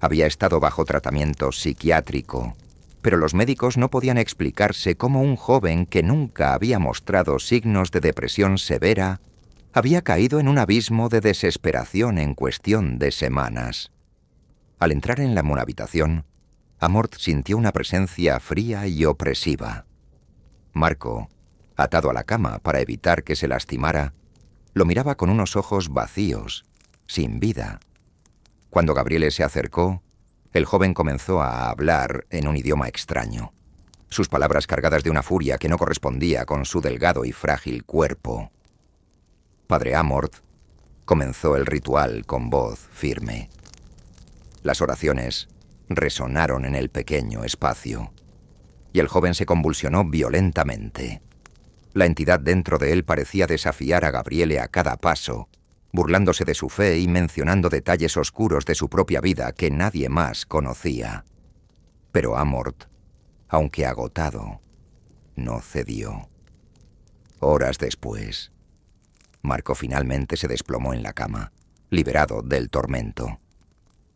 Había estado bajo tratamiento psiquiátrico, pero los médicos no podían explicarse cómo un joven que nunca había mostrado signos de depresión severa había caído en un abismo de desesperación en cuestión de semanas. Al entrar en la habitación, Amorth sintió una presencia fría y opresiva. Marco, atado a la cama para evitar que se lastimara, lo miraba con unos ojos vacíos, sin vida. Cuando Gabriele se acercó, el joven comenzó a hablar en un idioma extraño. Sus palabras cargadas de una furia que no correspondía con su delgado y frágil cuerpo. Padre Amorth comenzó el ritual con voz firme. Las oraciones resonaron en el pequeño espacio, y el joven se convulsionó violentamente. La entidad dentro de él parecía desafiar a Gabriele a cada paso, burlándose de su fe y mencionando detalles oscuros de su propia vida que nadie más conocía. Pero Amorth, aunque agotado, no cedió. Horas después, Marco finalmente se desplomó en la cama, liberado del tormento.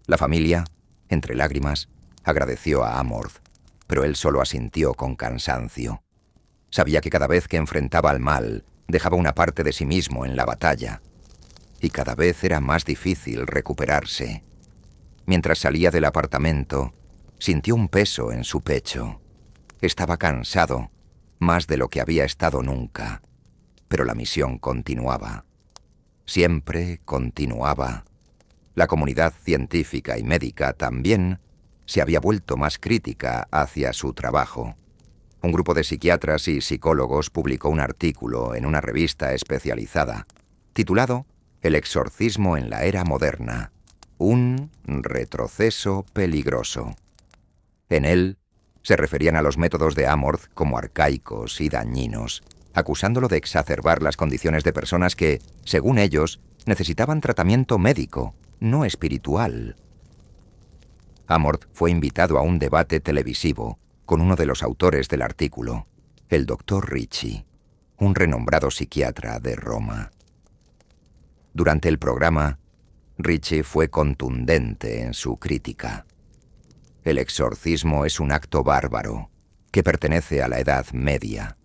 La familia, entre lágrimas, agradeció a Amorth, pero él solo asintió con cansancio. Sabía que cada vez que enfrentaba al mal, dejaba una parte de sí mismo en la batalla, y cada vez era más difícil recuperarse. Mientras salía del apartamento, sintió un peso en su pecho. Estaba cansado, más de lo que había estado nunca, pero la misión continuaba. Siempre continuaba. La comunidad científica y médica también se había vuelto más crítica hacia su trabajo. Un grupo de psiquiatras y psicólogos publicó un artículo en una revista especializada, titulado El exorcismo en la era moderna, un retroceso peligroso. En él se referían a los métodos de Amorth como arcaicos y dañinos, acusándolo de exacerbar las condiciones de personas que, según ellos, necesitaban tratamiento médico, no espiritual. Amorth fue invitado a un debate televisivo con uno de los autores del artículo, el Dr. Ricci, un renombrado psiquiatra de Roma. Durante el programa, Ricci fue contundente en su crítica. El exorcismo es un acto bárbaro que pertenece a la Edad Media.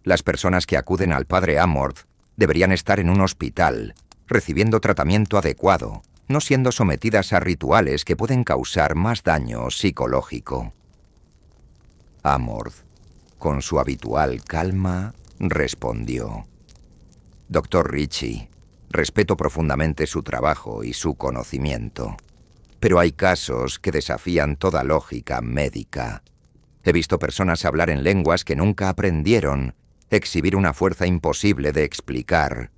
Las personas que acuden al padre Amorth deberían estar en un hospital, recibiendo tratamiento adecuado, no siendo sometidas a rituales que pueden causar más daño psicológico. Amorth, con su habitual calma, respondió: Dr. Ricci, respeto profundamente su trabajo y su conocimiento, pero hay casos que desafían toda lógica médica. He visto personas hablar en lenguas que nunca aprendieron, exhibir una fuerza imposible de explicar.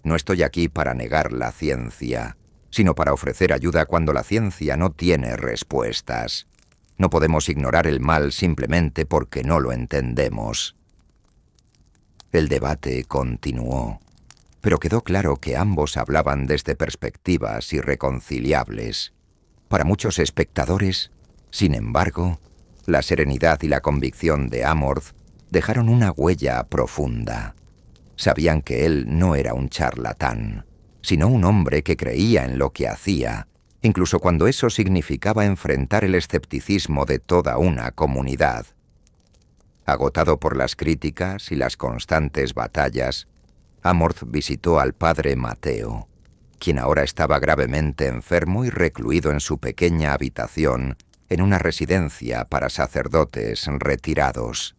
No estoy aquí para negar la ciencia, sino para ofrecer ayuda cuando la ciencia no tiene respuestas. No podemos ignorar el mal simplemente porque no lo entendemos. El debate continuó, pero quedó claro que ambos hablaban desde perspectivas irreconciliables. Para muchos espectadores, sin embargo, la serenidad y la convicción de Amorth dejaron una huella profunda. Sabían que él no era un charlatán, sino un hombre que creía en lo que hacía, incluso cuando eso significaba enfrentar el escepticismo de toda una comunidad. Agotado por las críticas y las constantes batallas, Amorth visitó al padre Mateo, quien ahora estaba gravemente enfermo y recluido en su pequeña habitación en una residencia para sacerdotes retirados.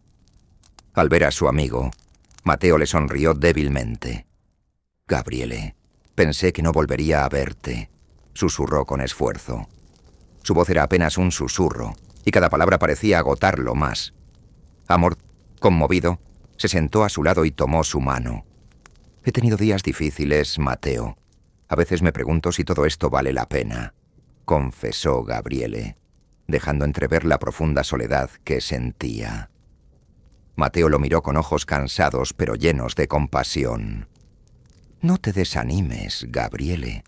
Al ver a su amigo, Mateo le sonrió débilmente. «Gabriele, pensé que no volvería a verte», susurró con esfuerzo. Su voz era apenas un susurro, y cada palabra parecía agotarlo más. Amorth, conmovido, se sentó a su lado y tomó su mano. «He tenido días difíciles, Mateo. A veces me pregunto si todo esto vale la pena», confesó Gabriele, dejando entrever la profunda soledad que sentía. Mateo lo miró con ojos cansados pero llenos de compasión. «No te desanimes, Gabriele.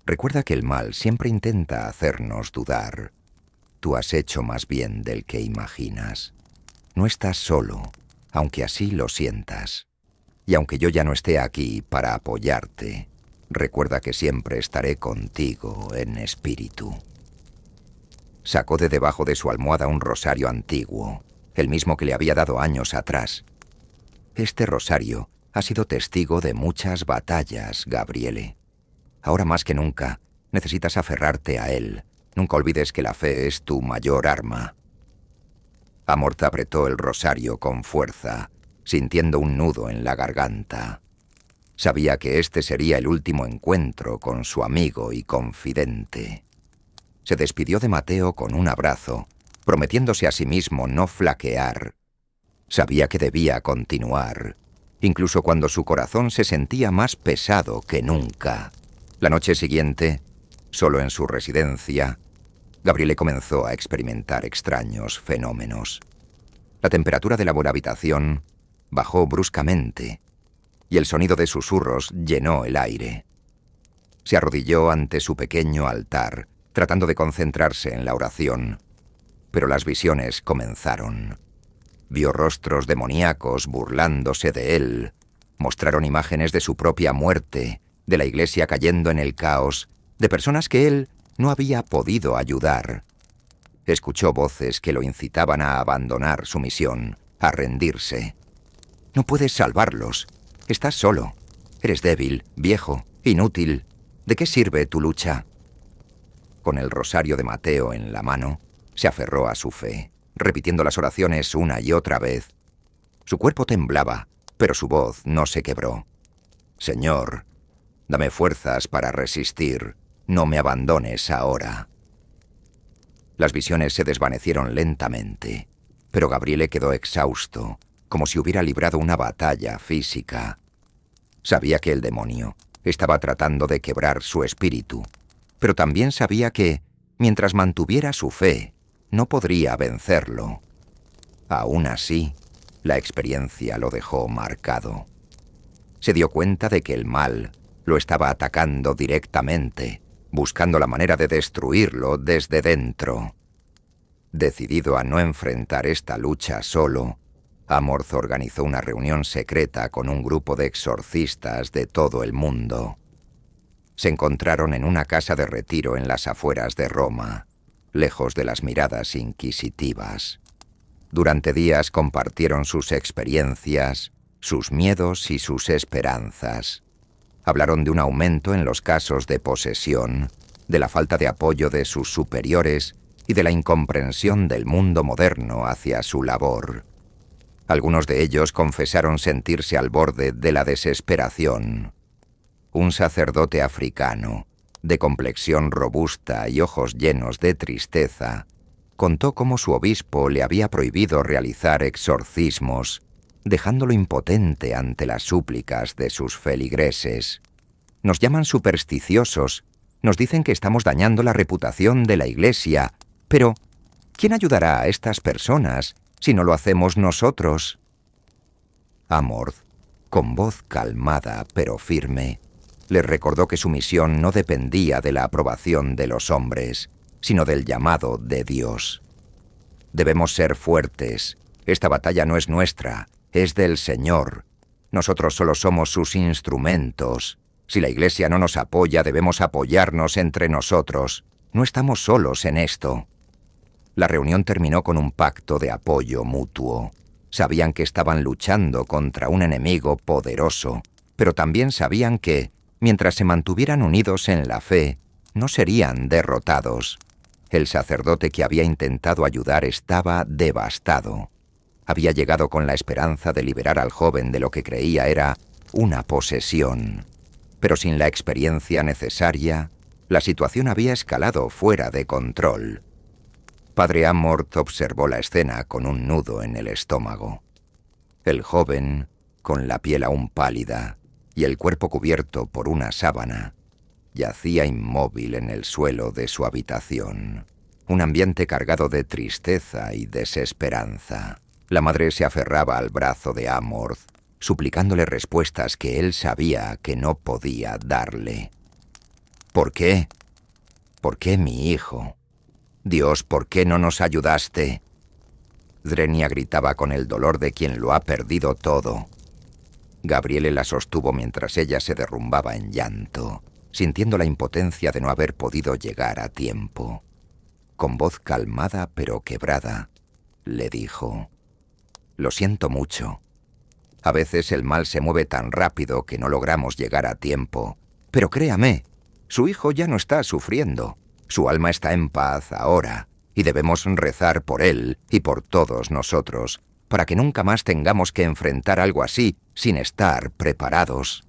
Recuerda que el mal siempre intenta hacernos dudar. Tú has hecho más bien del que imaginas. No estás solo, aunque así lo sientas. Y aunque yo ya no esté aquí para apoyarte, recuerda que siempre estaré contigo en espíritu». Sacó de debajo de su almohada un rosario antiguo, el mismo que le había dado años atrás. «Este rosario ha sido testigo de muchas batallas, Gabriele. Ahora más que nunca, necesitas aferrarte a él. Nunca olvides que la fe es tu mayor arma». Amorth apretó el rosario con fuerza, sintiendo un nudo en la garganta. Sabía que este sería el último encuentro con su amigo y confidente. Se despidió de Mateo con un abrazo, prometiéndose a sí mismo no flaquear. Sabía que debía continuar, incluso cuando su corazón se sentía más pesado que nunca. La noche siguiente, solo en su residencia, Gabriele comenzó a experimentar extraños fenómenos. La temperatura de la buena habitación bajó bruscamente y el sonido de susurros llenó el aire. Se arrodilló ante su pequeño altar, tratando de concentrarse en la oración. Pero las visiones comenzaron. Vio rostros demoníacos burlándose de él. Mostraron imágenes de su propia muerte, de la iglesia cayendo en el caos, de personas que él no había podido ayudar. Escuchó voces que lo incitaban a abandonar su misión, a rendirse. «No puedes salvarlos. Estás solo. Eres débil, viejo, inútil. ¿De qué sirve tu lucha?» Con el rosario de Mateo en la mano, se aferró a su fe, repitiendo las oraciones una y otra vez. Su cuerpo temblaba, pero su voz no se quebró. «Señor, dame fuerzas para resistir. no me abandones ahora. Las visiones se desvanecieron lentamente, pero Gabriele quedó exhausto, como si hubiera librado una batalla física. Sabía que el demonio estaba tratando de quebrar su espíritu, pero también sabía que, mientras mantuviera su fe, no podría vencerlo. Aún así, la experiencia lo dejó marcado. Se dio cuenta de que el mal lo estaba atacando directamente, buscando la manera de destruirlo desde dentro. Decidido a no enfrentar esta lucha solo, Amorth organizó una reunión secreta con un grupo de exorcistas de todo el mundo. Se encontraron en una casa de retiro en las afueras de Roma, lejos de las miradas inquisitivas. Durante días compartieron sus experiencias, sus miedos y sus esperanzas. Hablaron de un aumento en los casos de posesión, de la falta de apoyo de sus superiores y de la incomprensión del mundo moderno hacia su labor. Algunos de ellos confesaron sentirse al borde de la desesperación. Un sacerdote africano, de complexión robusta y ojos llenos de tristeza, contó cómo su obispo le había prohibido realizar exorcismos, dejándolo impotente ante las súplicas de sus feligreses. Nos llaman supersticiosos, nos dicen que estamos dañando la reputación de la Iglesia, pero ¿quién ayudará a estas personas si no lo hacemos nosotros? Amorth, con voz calmada pero firme, les recordó que su misión no dependía de la aprobación de los hombres, sino del llamado de Dios. Debemos ser fuertes. Esta batalla no es nuestra, es del Señor. Nosotros solo somos sus instrumentos. Si la Iglesia no nos apoya, debemos apoyarnos entre nosotros. No estamos solos en esto. La reunión terminó con un pacto de apoyo mutuo. Sabían que estaban luchando contra un enemigo poderoso, pero también sabían que, mientras se mantuvieran unidos en la fe, no serían derrotados. El sacerdote que había intentado ayudar estaba devastado. Había llegado con la esperanza de liberar al joven de lo que creía era una posesión. Pero sin la experiencia necesaria, la situación había escalado fuera de control. Padre Amorth observó la escena con un nudo en el estómago. El joven, con la piel aún pálida y el cuerpo cubierto por una sábana, yacía inmóvil en el suelo de su habitación. Un ambiente cargado de tristeza y desesperanza. La madre se aferraba al brazo de Amorth, suplicándole respuestas que él sabía que no podía darle. ¿Por qué? ¿Por qué mi hijo? Dios, ¿por qué no nos ayudaste? Drenia gritaba con el dolor de quien lo ha perdido todo. Gabriele la sostuvo mientras ella se derrumbaba en llanto, sintiendo la impotencia de no haber podido llegar a tiempo. Con voz calmada pero quebrada, le dijo: «Lo siento mucho. A veces el mal se mueve tan rápido que no logramos llegar a tiempo. Pero créame, su hijo ya no está sufriendo. Su alma está en paz ahora, y debemos rezar por él y por todos nosotros, para que nunca más tengamos que enfrentar algo así sin estar preparados».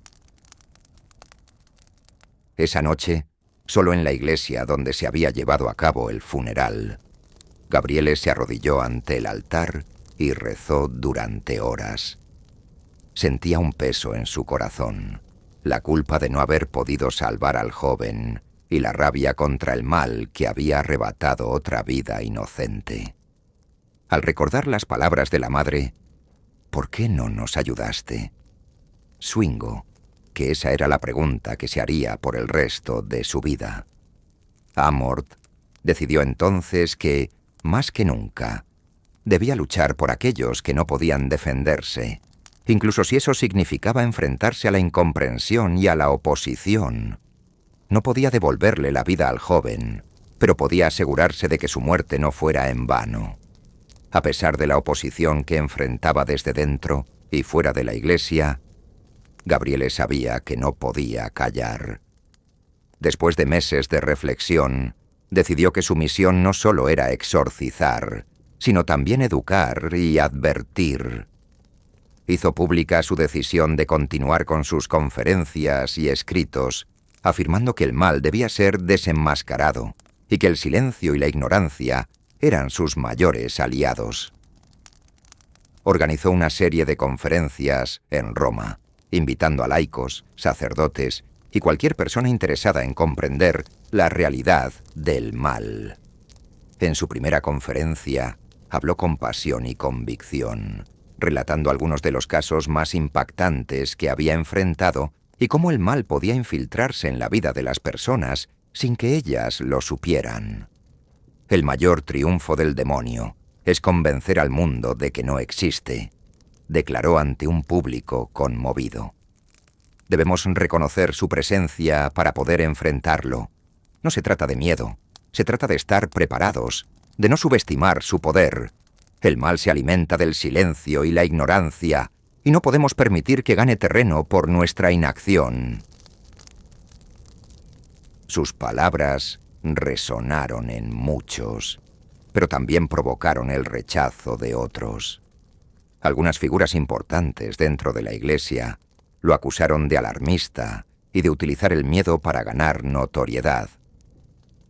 Esa noche, solo en la iglesia donde se había llevado a cabo el funeral, Gabriele se arrodilló ante el altar y rezó durante horas. Sentía un peso en su corazón, la culpa de no haber podido salvar al joven y la rabia contra el mal que había arrebatado otra vida inocente. Al recordar las palabras de la madre, «¿Por qué no nos ayudaste?», Swingo, que esa era la pregunta que se haría por el resto de su vida. Amorth decidió entonces que, más que nunca, debía luchar por aquellos que no podían defenderse, incluso si eso significaba enfrentarse a la incomprensión y a la oposición. No podía devolverle la vida al joven, pero podía asegurarse de que su muerte no fuera en vano. A pesar de la oposición que enfrentaba desde dentro y fuera de la iglesia, Gabriele sabía que no podía callar. Después de meses de reflexión, decidió que su misión no solo era exorcizar, sino también educar y advertir. Hizo pública su decisión de continuar con sus conferencias y escritos, afirmando que el mal debía ser desenmascarado y que el silencio y la ignorancia eran sus mayores aliados. Organizó una serie de conferencias en Roma, invitando a laicos, sacerdotes y cualquier persona interesada en comprender la realidad del mal. En su primera conferencia, habló con pasión y convicción, relatando algunos de los casos más impactantes que había enfrentado y cómo el mal podía infiltrarse en la vida de las personas sin que ellas lo supieran. El mayor triunfo del demonio es convencer al mundo de que no existe, declaró ante un público conmovido. Debemos reconocer su presencia para poder enfrentarlo. No se trata de miedo, se trata de estar preparados, de no subestimar su poder. El mal se alimenta del silencio y la ignorancia, y no podemos permitir que gane terreno por nuestra inacción. Sus palabras resonaron en muchos, pero también provocaron el rechazo de otros. Algunas figuras importantes dentro de la Iglesia lo acusaron de alarmista y de utilizar el miedo para ganar notoriedad.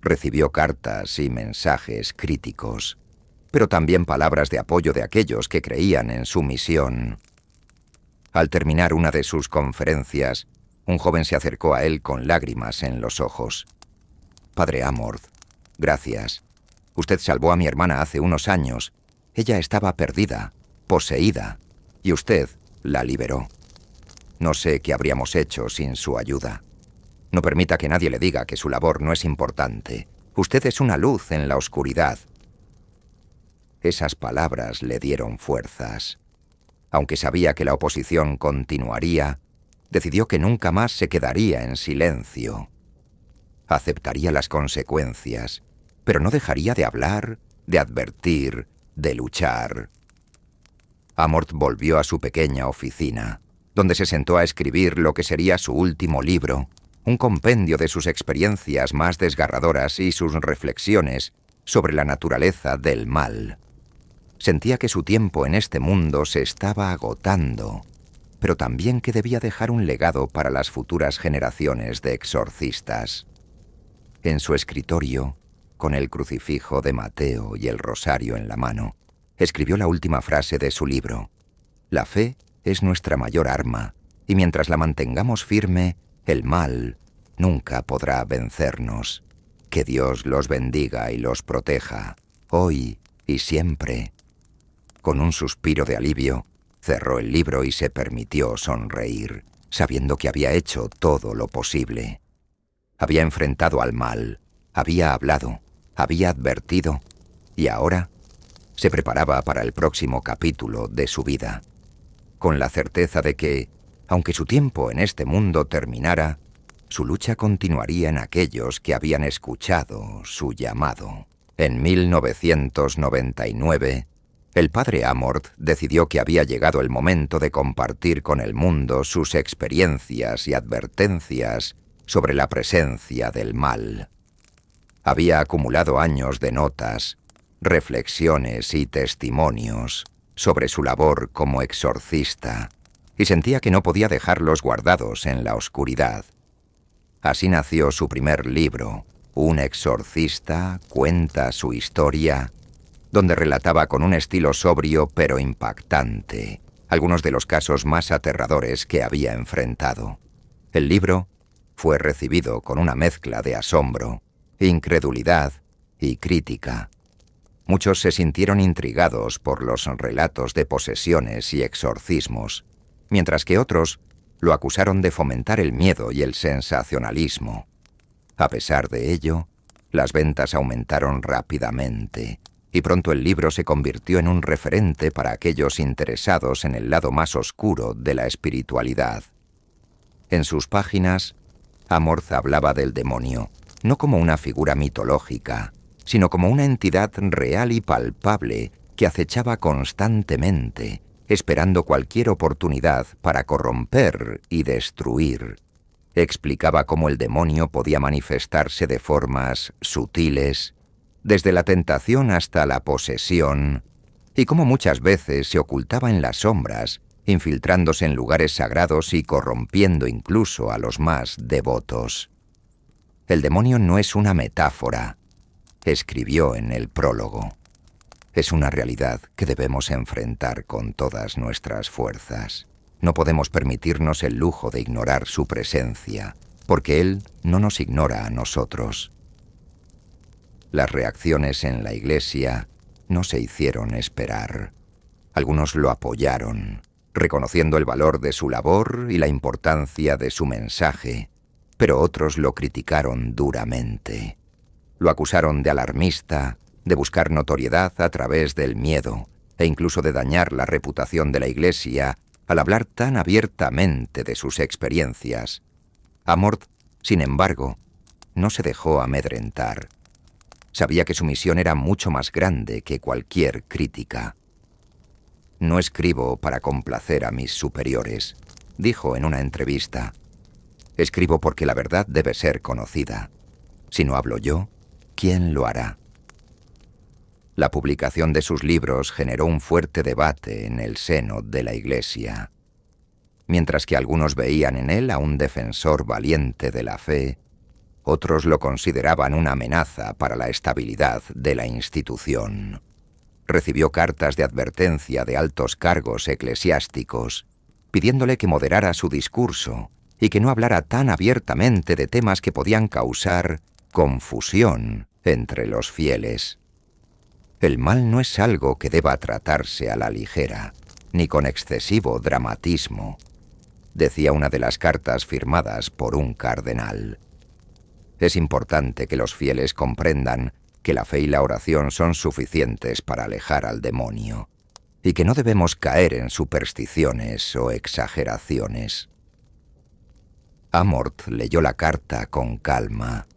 Recibió cartas y mensajes críticos, pero también palabras de apoyo de aquellos que creían en su misión. Al terminar una de sus conferencias, un joven se acercó a él con lágrimas en los ojos. «Padre Amorth, gracias. Usted salvó a mi hermana hace unos años. Ella estaba perdida, poseída, y usted la liberó. No sé qué habríamos hecho sin su ayuda. No permita que nadie le diga que su labor no es importante. Usted es una luz en la oscuridad». Esas palabras le dieron fuerzas. Aunque sabía que la oposición continuaría, decidió que nunca más se quedaría en silencio. Aceptaría las consecuencias, pero no dejaría de hablar, de advertir, de luchar. Amorth volvió a su pequeña oficina, donde se sentó a escribir lo que sería su último libro, un compendio de sus experiencias más desgarradoras y sus reflexiones sobre la naturaleza del mal. Sentía que su tiempo en este mundo se estaba agotando, pero también que debía dejar un legado para las futuras generaciones de exorcistas. En su escritorio, con el crucifijo de Mateo y el rosario en la mano, escribió la última frase de su libro: «La fe es nuestra mayor arma, y mientras la mantengamos firme, el mal nunca podrá vencernos. Que Dios los bendiga y los proteja, hoy y siempre». Con un suspiro de alivio, cerró el libro y se permitió sonreír, sabiendo que había hecho todo lo posible. Había enfrentado al mal, había hablado, había advertido, y ahora se preparaba para el próximo capítulo de su vida, con la certeza de que, aunque su tiempo en este mundo terminara, su lucha continuaría en aquellos que habían escuchado su llamado. En 1999, el padre Amorth decidió que había llegado el momento de compartir con el mundo sus experiencias y advertencias sobre la presencia del mal. Había acumulado años de notas, reflexiones y testimonios sobre su labor como exorcista, y sentía que no podía dejarlos guardados en la oscuridad. Así nació su primer libro, Un exorcista cuenta su historia, donde relataba con un estilo sobrio pero impactante algunos de los casos más aterradores que había enfrentado. El libro fue recibido con una mezcla de asombro, incredulidad y crítica. Muchos se sintieron intrigados por los relatos de posesiones y exorcismos, mientras que otros lo acusaron de fomentar el miedo y el sensacionalismo. A pesar de ello, las ventas aumentaron rápidamente, y pronto el libro se convirtió en un referente para aquellos interesados en el lado más oscuro de la espiritualidad. En sus páginas, Amorth hablaba del demonio, no como una figura mitológica, sino como una entidad real y palpable que acechaba constantemente, esperando cualquier oportunidad para corromper y destruir. Explicaba cómo el demonio podía manifestarse de formas sutiles, desde la tentación hasta la posesión, y cómo muchas veces se ocultaba en las sombras, infiltrándose en lugares sagrados y corrompiendo incluso a los más devotos. El demonio no es una metáfora, escribió en el prólogo. Es una realidad que debemos enfrentar con todas nuestras fuerzas. No podemos permitirnos el lujo de ignorar su presencia, porque Él no nos ignora a nosotros. Las reacciones en la Iglesia no se hicieron esperar. Algunos lo apoyaron, reconociendo el valor de su labor y la importancia de su mensaje, pero otros lo criticaron duramente. Lo acusaron de alarmista, de buscar notoriedad a través del miedo, e incluso de dañar la reputación de la Iglesia al hablar tan abiertamente de sus experiencias. Amorth, sin embargo, no se dejó amedrentar. Sabía que su misión era mucho más grande que cualquier crítica. «No escribo para complacer a mis superiores», dijo en una entrevista. «Escribo porque la verdad debe ser conocida. Si no hablo yo, ¿quién lo hará?». La publicación de sus libros generó un fuerte debate en el seno de la Iglesia. Mientras que algunos veían en él a un defensor valiente de la fe, otros lo consideraban una amenaza para la estabilidad de la institución. Recibió cartas de advertencia de altos cargos eclesiásticos, pidiéndole que moderara su discurso y que no hablara tan abiertamente de temas que podían causar confusión entre los fieles. El mal no es algo que deba tratarse a la ligera, ni con excesivo dramatismo, decía una de las cartas firmadas por un cardenal. Es importante que los fieles comprendan que la fe y la oración son suficientes para alejar al demonio, y que no debemos caer en supersticiones o exageraciones. Amorth leyó la carta con calma,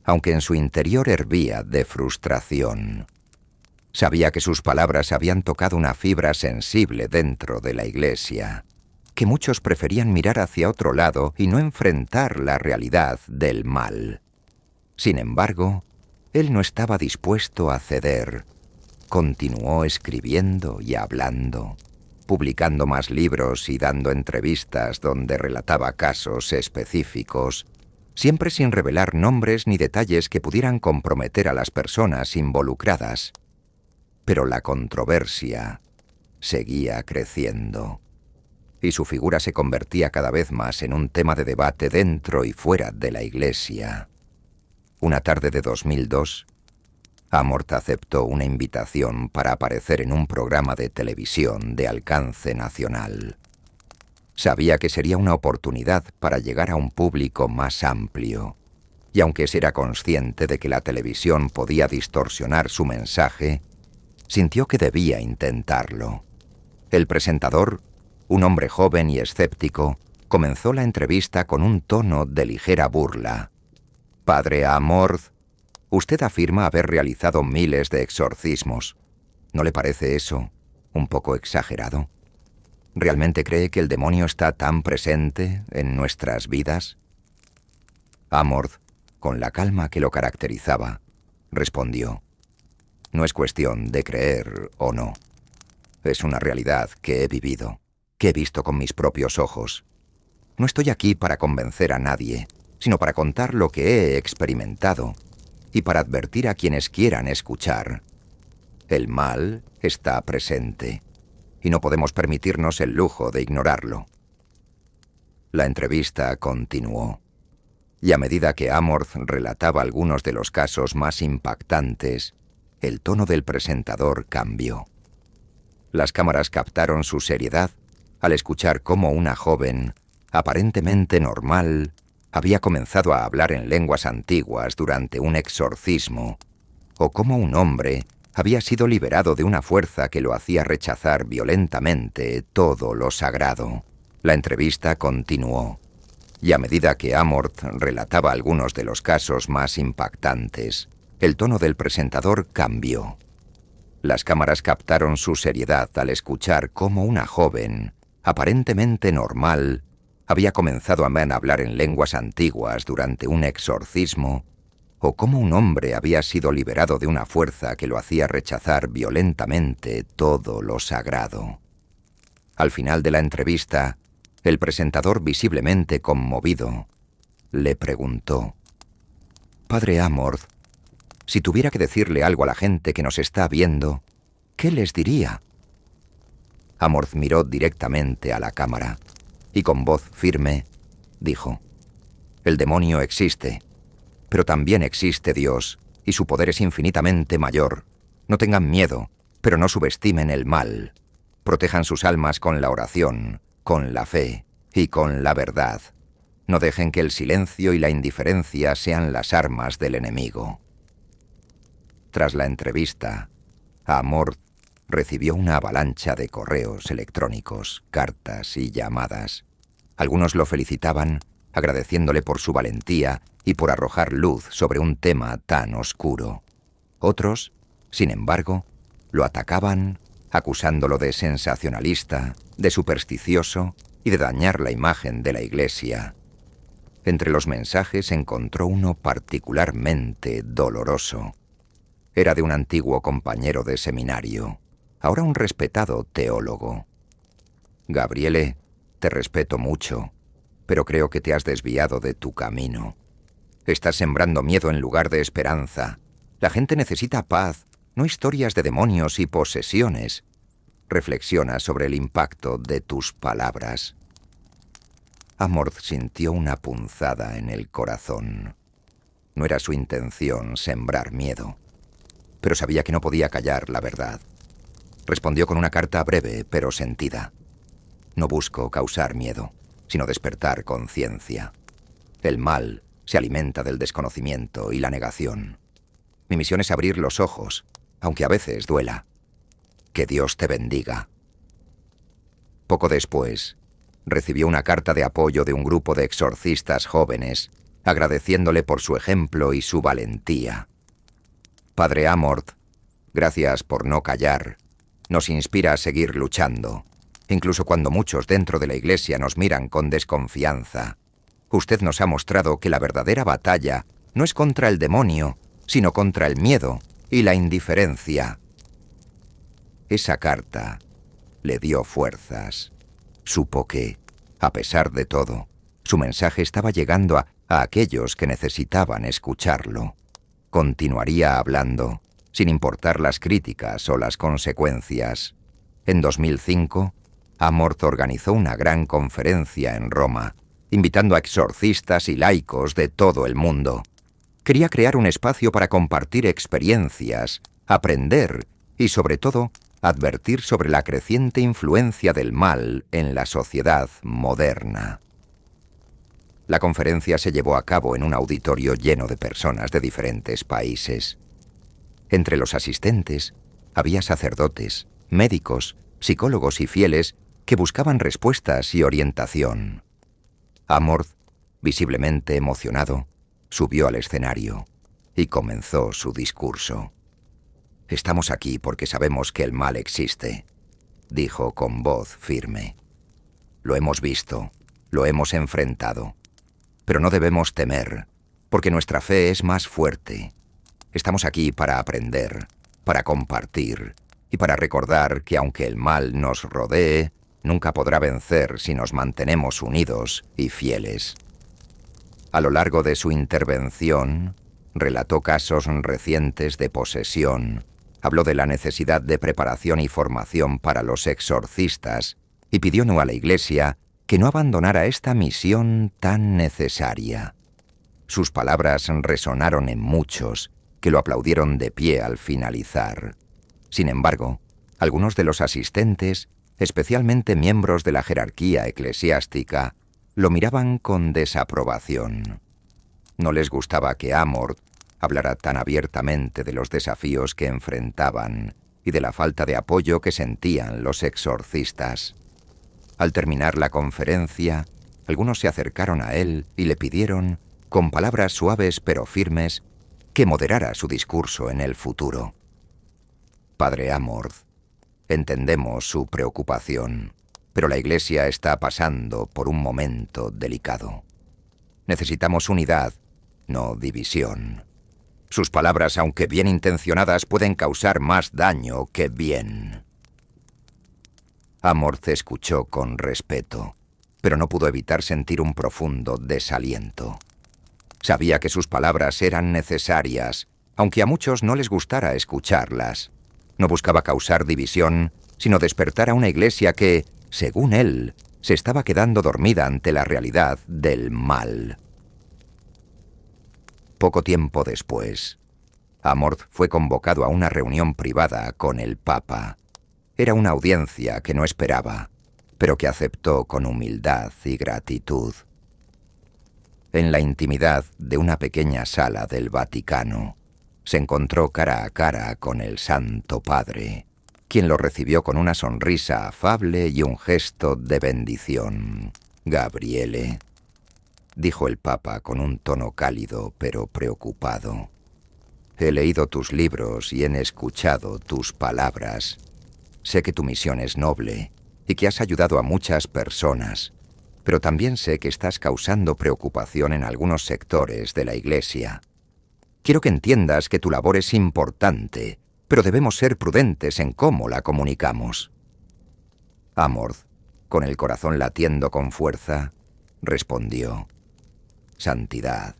aunque en su interior hervía de frustración. Sabía que sus palabras habían tocado una fibra sensible dentro de la Iglesia, que muchos preferían mirar hacia otro lado y no enfrentar la realidad del mal. Sin embargo, él no estaba dispuesto a ceder. Continuó escribiendo y hablando, publicando más libros y dando entrevistas donde relataba casos específicos, siempre sin revelar nombres ni detalles que pudieran comprometer a las personas involucradas. Pero la controversia seguía creciendo, y su figura se convertía cada vez más en un tema de debate dentro y fuera de la Iglesia. Una tarde de 2002, Amorth aceptó una invitación para aparecer en un programa de televisión de alcance nacional. Sabía que sería una oportunidad para llegar a un público más amplio, y aunque era consciente de que la televisión podía distorsionar su mensaje, sintió que debía intentarlo. El presentador, un hombre joven y escéptico, comenzó la entrevista con un tono de ligera burla. «Padre Amorth, usted afirma haber realizado miles de exorcismos. ¿No le parece eso un poco exagerado? ¿Realmente cree que el demonio está tan presente en nuestras vidas?» Amorth, con la calma que lo caracterizaba, respondió: «No es cuestión de creer o no. Es una realidad que he vivido, que he visto con mis propios ojos. No estoy aquí para convencer a nadie, sino para contar lo que he experimentado y para advertir a quienes quieran escuchar. El mal está presente y no podemos permitirnos el lujo de ignorarlo». La entrevista continuó, y a medida que Amorth relataba algunos de los casos más impactantes, el tono del presentador cambió. Las cámaras captaron su seriedad al escuchar cómo una joven, aparentemente normal, había comenzado a hablar en lenguas antiguas durante un exorcismo, o cómo un hombre había sido liberado de una fuerza que lo hacía rechazar violentamente todo lo sagrado. La entrevista continuó, y a medida que Amorth relataba algunos de los casos más impactantes, el tono del presentador cambió. Las cámaras captaron su seriedad al escuchar cómo una joven, aparentemente normal, había comenzado a hablar en lenguas antiguas durante un exorcismo, o cómo un hombre había sido liberado de una fuerza que lo hacía rechazar violentamente todo lo sagrado. Al final de la entrevista, el presentador, visiblemente conmovido, le preguntó: Padre Amorth, si tuviera que decirle algo a la gente que nos está viendo, ¿qué les diría? Amorth miró directamente a la cámara y con voz firme dijo: el demonio existe, pero también existe Dios y su poder es infinitamente mayor. No tengan miedo, pero no subestimen el mal. Protejan sus almas con la oración, con la fe y con la verdad. No dejen que el silencio y la indiferencia sean las armas del enemigo. Tras la entrevista, Amorth recibió una avalancha de correos electrónicos, cartas y llamadas. Algunos lo felicitaban, agradeciéndole por su valentía y por arrojar luz sobre un tema tan oscuro. Otros, sin embargo, lo atacaban, acusándolo de sensacionalista, de supersticioso y de dañar la imagen de la Iglesia. Entre los mensajes encontró uno particularmente doloroso. Era de un antiguo compañero de seminario, ahora un respetado teólogo. Gabriele, te respeto mucho, pero creo que te has desviado de tu camino. Estás sembrando miedo en lugar de esperanza. La gente necesita paz, no historias de demonios y posesiones. Reflexiona sobre el impacto de tus palabras. Amorth sintió una punzada en el corazón. No era su intención sembrar miedo, pero sabía que no podía callar la verdad. Respondió con una carta breve pero sentida. No busco causar miedo, sino despertar conciencia. El mal se alimenta del desconocimiento y la negación. Mi misión es abrir los ojos, aunque a veces duela. Que Dios te bendiga. Poco después, recibió una carta de apoyo de un grupo de exorcistas jóvenes, agradeciéndole por su ejemplo y su valentía. Padre Amorth, gracias por no callar. Nos inspira a seguir luchando, incluso cuando muchos dentro de la Iglesia nos miran con desconfianza. Usted nos ha mostrado que la verdadera batalla no es contra el demonio, sino contra el miedo y la indiferencia. Esa carta le dio fuerzas. Supo que, a pesar de todo, su mensaje estaba llegando a aquellos que necesitaban escucharlo. Continuaría hablando, sin importar las críticas o las consecuencias. En 2005, Amorth organizó una gran conferencia en Roma, invitando a exorcistas y laicos de todo el mundo. Quería crear un espacio para compartir experiencias, aprender y, sobre todo, advertir sobre la creciente influencia del mal en la sociedad moderna. La conferencia se llevó a cabo en un auditorio lleno de personas de diferentes países. Entre los asistentes había sacerdotes, médicos, psicólogos y fieles que buscaban respuestas y orientación. Amorth, visiblemente emocionado, subió al escenario y comenzó su discurso. «Estamos aquí porque sabemos que el mal existe», dijo con voz firme. «Lo hemos visto, lo hemos enfrentado, pero no debemos temer, porque nuestra fe es más fuerte. Estamos aquí para aprender, para compartir y para recordar que aunque el mal nos rodee, nunca podrá vencer si nos mantenemos unidos y fieles». A lo largo de su intervención, relató casos recientes de posesión, habló de la necesidad de preparación y formación para los exorcistas y pidió a la Iglesia que no abandonara esta misión tan necesaria. Sus palabras resonaron en muchos, que lo aplaudieron de pie al finalizar. Sin embargo, algunos de los asistentes, especialmente miembros de la jerarquía eclesiástica, lo miraban con desaprobación. No les gustaba que Amorth hablara tan abiertamente de los desafíos que enfrentaban y de la falta de apoyo que sentían los exorcistas. Al terminar la conferencia, algunos se acercaron a él y le pidieron, con palabras suaves pero firmes, que moderara su discurso en el futuro. Padre Amorth, entendemos su preocupación, pero la Iglesia está pasando por un momento delicado. Necesitamos unidad, no división. Sus palabras, aunque bien intencionadas, pueden causar más daño que bien. Amorth escuchó con respeto, pero no pudo evitar sentir un profundo desaliento. Sabía que sus palabras eran necesarias, aunque a muchos no les gustara escucharlas. No buscaba causar división, sino despertar a una iglesia que, según él, se estaba quedando dormida ante la realidad del mal. Poco tiempo después, Amorth fue convocado a una reunión privada con el Papa. Era una audiencia que no esperaba, pero que aceptó con humildad y gratitud. En la intimidad de una pequeña sala del Vaticano, se encontró cara a cara con el Santo Padre, quien lo recibió con una sonrisa afable y un gesto de bendición. «Gabriele», dijo el Papa con un tono cálido pero preocupado, «he leído tus libros y he escuchado tus palabras. Sé que tu misión es noble y que has ayudado a muchas personas, pero también sé que estás causando preocupación en algunos sectores de la Iglesia. Quiero que entiendas que tu labor es importante, pero debemos ser prudentes en cómo la comunicamos». Amorth, con el corazón latiendo con fuerza, respondió: «Santidad,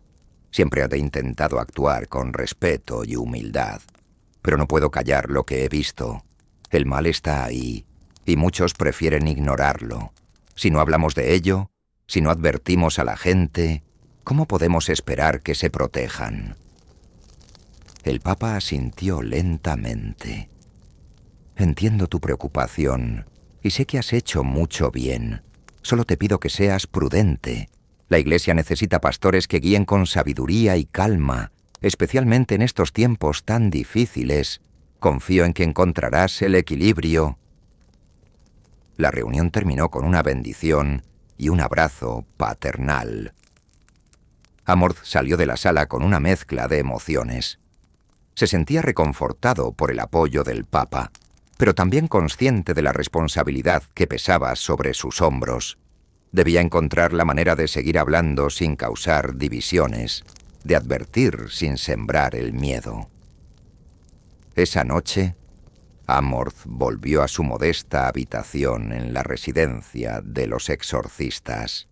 siempre he intentado actuar con respeto y humildad, pero no puedo callar lo que he visto. El mal está ahí, y muchos prefieren ignorarlo. Si no hablamos de ello, si no advertimos a la gente, ¿cómo podemos esperar que se protejan?» El Papa asintió lentamente. «Entiendo tu preocupación y sé que has hecho mucho bien. Solo te pido que seas prudente. La Iglesia necesita pastores que guíen con sabiduría y calma, especialmente en estos tiempos tan difíciles. Confío en que encontrarás el equilibrio». La reunión terminó con una bendición y un abrazo paternal. Amorth salió de la sala con una mezcla de emociones. Se sentía reconfortado por el apoyo del Papa, pero también consciente de la responsabilidad que pesaba sobre sus hombros. Debía encontrar la manera de seguir hablando sin causar divisiones, de advertir sin sembrar el miedo. Esa noche, Amorth volvió a su modesta habitación en la residencia de los exorcistas.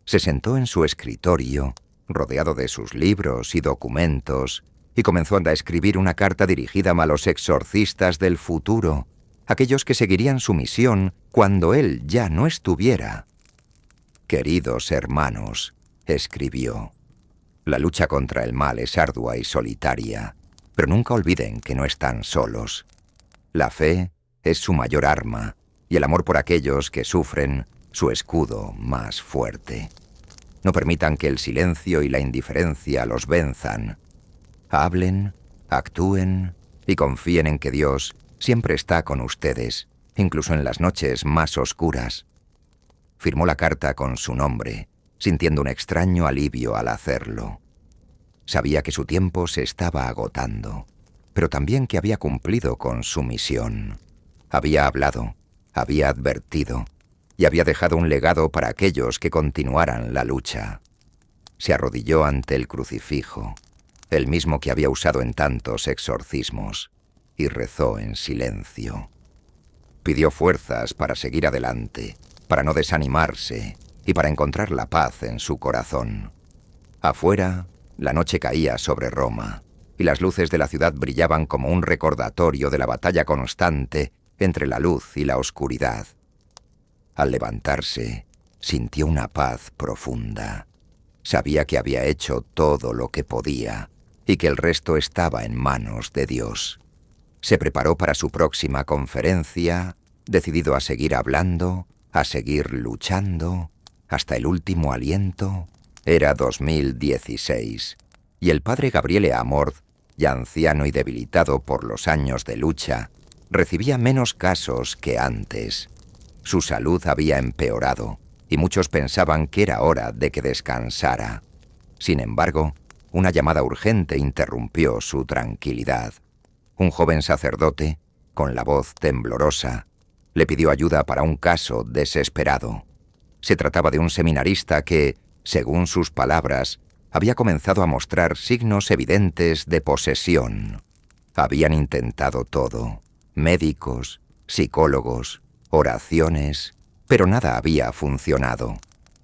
Se sentó en su escritorio, rodeado de sus libros y documentos, y comenzó a escribir una carta dirigida a los exorcistas del futuro, aquellos que seguirían su misión cuando él ya no estuviera. «Queridos hermanos», escribió, «la lucha contra el mal es ardua y solitaria, pero nunca olviden que no están solos. La fe es su mayor arma y el amor por aquellos que sufren su escudo más fuerte. No permitan que el silencio y la indiferencia los venzan. Hablen, actúen y confíen en que Dios siempre está con ustedes, incluso en las noches más oscuras». Firmó la carta con su nombre, sintiendo un extraño alivio al hacerlo. Sabía que su tiempo se estaba agotando, pero también que había cumplido con su misión. Había hablado, había advertido y había dejado un legado para aquellos que continuaran la lucha. Se arrodilló ante el crucifijo, el mismo que había usado en tantos exorcismos, y rezó en silencio. Pidió fuerzas para seguir adelante, para no desanimarse y para encontrar la paz en su corazón. Afuera, la noche caía sobre Roma, y las luces de la ciudad brillaban como un recordatorio de la batalla constante entre la luz y la oscuridad. Al levantarse, sintió una paz profunda. Sabía que había hecho todo lo que podía y que el resto estaba en manos de Dios. Se preparó para su próxima conferencia, decidido a seguir hablando, a seguir luchando, hasta el último aliento. Era 2016, y el padre Gabriele Amorth, ya anciano y debilitado por los años de lucha, recibía menos casos que antes. Su salud había empeorado, y muchos pensaban que era hora de que descansara. Sin embargo, una llamada urgente interrumpió su tranquilidad. Un joven sacerdote, con la voz temblorosa, le pidió ayuda para un caso desesperado. Se trataba de un seminarista que, según sus palabras, había comenzado a mostrar signos evidentes de posesión. Habían intentado todo: médicos, psicólogos, oraciones, pero nada había funcionado.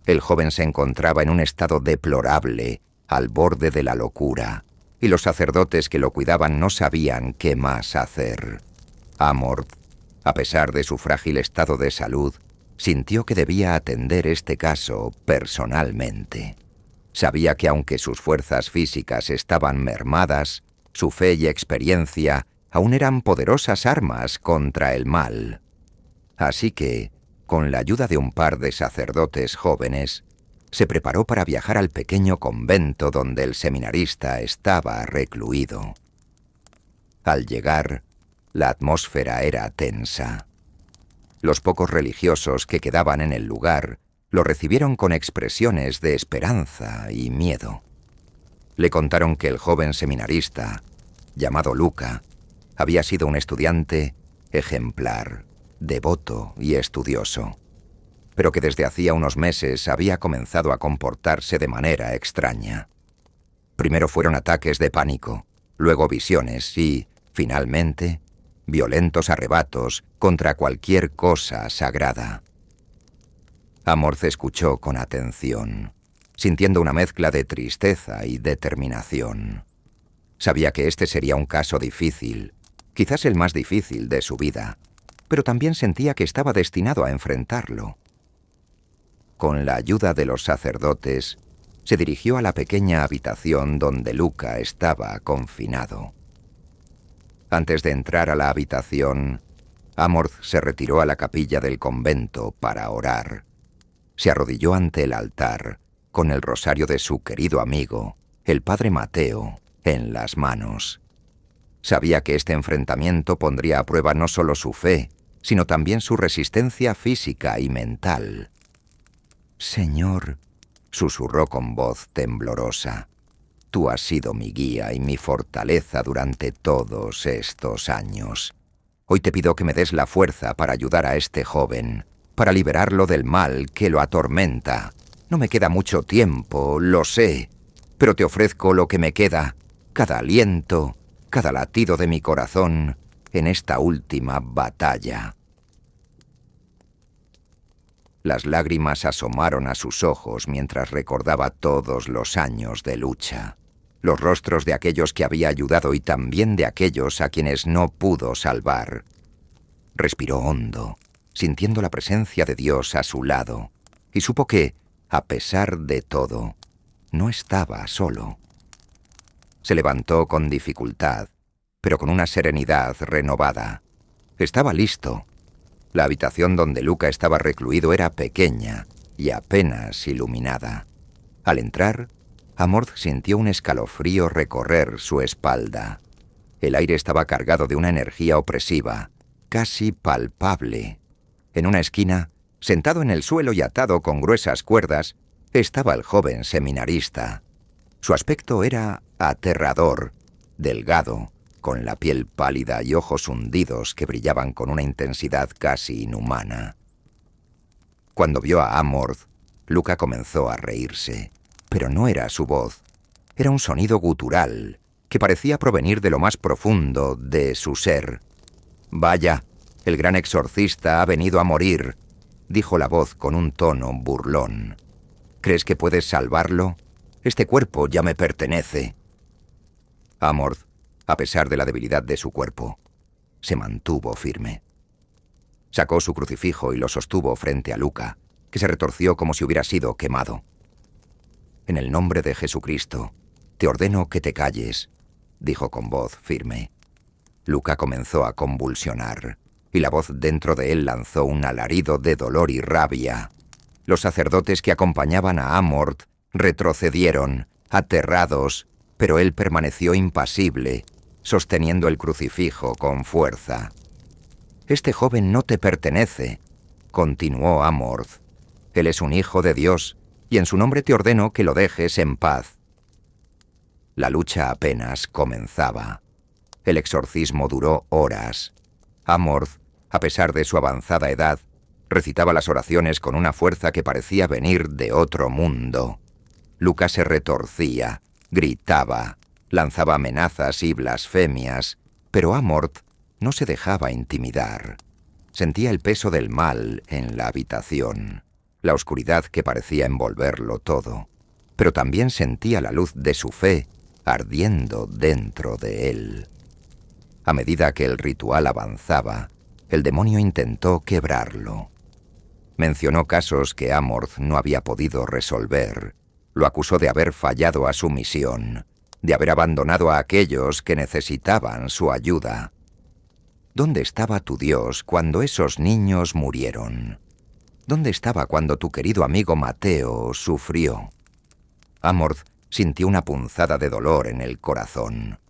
El joven se encontraba en un estado deplorable al borde de la locura, y los sacerdotes que lo cuidaban no sabían qué más hacer. Amorth, a pesar de su frágil estado de salud, sintió que debía atender este caso personalmente. Sabía que aunque sus fuerzas físicas estaban mermadas, su fe y experiencia aún eran poderosas armas contra el mal. Así que, con la ayuda de un par de sacerdotes jóvenes, se preparó para viajar al pequeño convento donde el seminarista estaba recluido. Al llegar, la atmósfera era tensa. Los pocos religiosos que quedaban en el lugar lo recibieron con expresiones de esperanza y miedo. Le contaron que el joven seminarista, llamado Luca, había sido un estudiante ejemplar, devoto y estudioso, pero que desde hacía unos meses había comenzado a comportarse de manera extraña. Primero fueron ataques de pánico, luego visiones y, finalmente, violentos arrebatos contra cualquier cosa sagrada. Amorth escuchó con atención, sintiendo una mezcla de tristeza y determinación. Sabía que este sería un caso difícil, quizás el más difícil de su vida, pero también sentía que estaba destinado a enfrentarlo. Con la ayuda de los sacerdotes, se dirigió a la pequeña habitación donde Luca estaba confinado. Antes de entrar a la habitación, Amorth se retiró a la capilla del convento para orar. Se arrodilló ante el altar, con el rosario de su querido amigo, el padre Mateo, en las manos. Sabía que este enfrentamiento pondría a prueba no solo su fe, sino también su resistencia física y mental. «Señor», susurró con voz temblorosa, «tú has sido mi guía y mi fortaleza durante todos estos años. Hoy te pido que me des la fuerza para ayudar a este joven, para liberarlo del mal que lo atormenta. No me queda mucho tiempo, lo sé, pero te ofrezco lo que me queda, cada aliento, cada latido de mi corazón en esta última batalla». Las lágrimas asomaron a sus ojos mientras recordaba todos los años de lucha, los rostros de aquellos que había ayudado y también de aquellos a quienes no pudo salvar. Respiró hondo, sintiendo la presencia de Dios a su lado, y supo que, a pesar de todo, no estaba solo. Se levantó con dificultad, pero con una serenidad renovada. Estaba listo. La habitación donde Luca estaba recluido era pequeña y apenas iluminada. Al entrar, Amorth sintió un escalofrío recorrer su espalda. El aire estaba cargado de una energía opresiva, casi palpable. En una esquina, sentado en el suelo y atado con gruesas cuerdas, estaba el joven seminarista. Su aspecto era aterrador, delgado, con la piel pálida y ojos hundidos que brillaban con una intensidad casi inhumana. Cuando vio a Amorth, Luca comenzó a reírse, pero no era su voz. Era un sonido gutural que parecía provenir de lo más profundo de su ser. «Vaya, el gran exorcista ha venido a morir», dijo la voz con un tono burlón. «¿Crees que puedes salvarlo? Este cuerpo ya me pertenece». Amorth, a pesar de la debilidad de su cuerpo, se mantuvo firme. Sacó su crucifijo y lo sostuvo frente a Luca, que se retorció como si hubiera sido quemado. «En el nombre de Jesucristo, te ordeno que te calles», dijo con voz firme. Luca comenzó a convulsionar, y la voz dentro de él lanzó un alarido de dolor y rabia. Los sacerdotes que acompañaban a Amorth retrocedieron, aterrados, pero él permaneció impasible, sosteniendo el crucifijo con fuerza. «Este joven no te pertenece», continuó Amorth. «Él es un hijo de Dios, y en su nombre te ordeno que lo dejes en paz». La lucha apenas comenzaba. El exorcismo duró horas. Amorth, a pesar de su avanzada edad, recitaba las oraciones con una fuerza que parecía venir de otro mundo. Luca se retorcía, gritaba, lanzaba amenazas y blasfemias, pero Amorth no se dejaba intimidar. Sentía el peso del mal en la habitación, la oscuridad que parecía envolverlo todo. pero también sentía la luz de su fe ardiendo dentro de él. A medida que el ritual avanzaba, el demonio intentó quebrarlo. Mencionó casos que Amorth no había podido resolver. Lo acusó de haber fallado a su misión, de haber abandonado a aquellos que necesitaban su ayuda. ¿Dónde estaba tu Dios cuando esos niños murieron? ¿Dónde estaba cuando tu querido amigo Mateo sufrió? Amorth sintió una punzada de dolor en el corazón.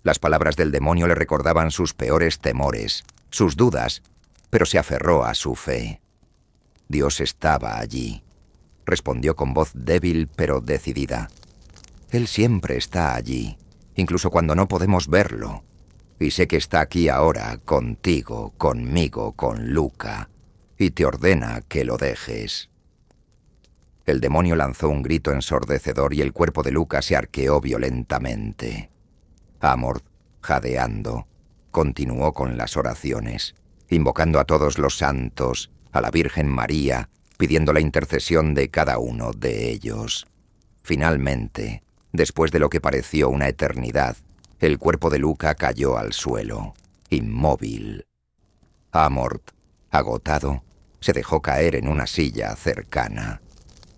Las palabras del demonio le recordaban sus peores temores, sus dudas, pero se aferró a su fe. Dios estaba allí. Respondió con voz débil pero decidida. Él siempre está allí, incluso cuando no podemos verlo. Y sé que está aquí ahora, contigo, conmigo, con Luca, y te ordena que lo dejes. El demonio lanzó un grito ensordecedor y el cuerpo de Luca se arqueó violentamente. Amorth, jadeando, continuó con las oraciones, invocando a todos los santos, a la Virgen María, pidiendo la intercesión de cada uno de ellos. Finalmente, después de lo que pareció una eternidad, el cuerpo de Luca cayó al suelo, inmóvil. Amorth, agotado, se dejó caer en una silla cercana.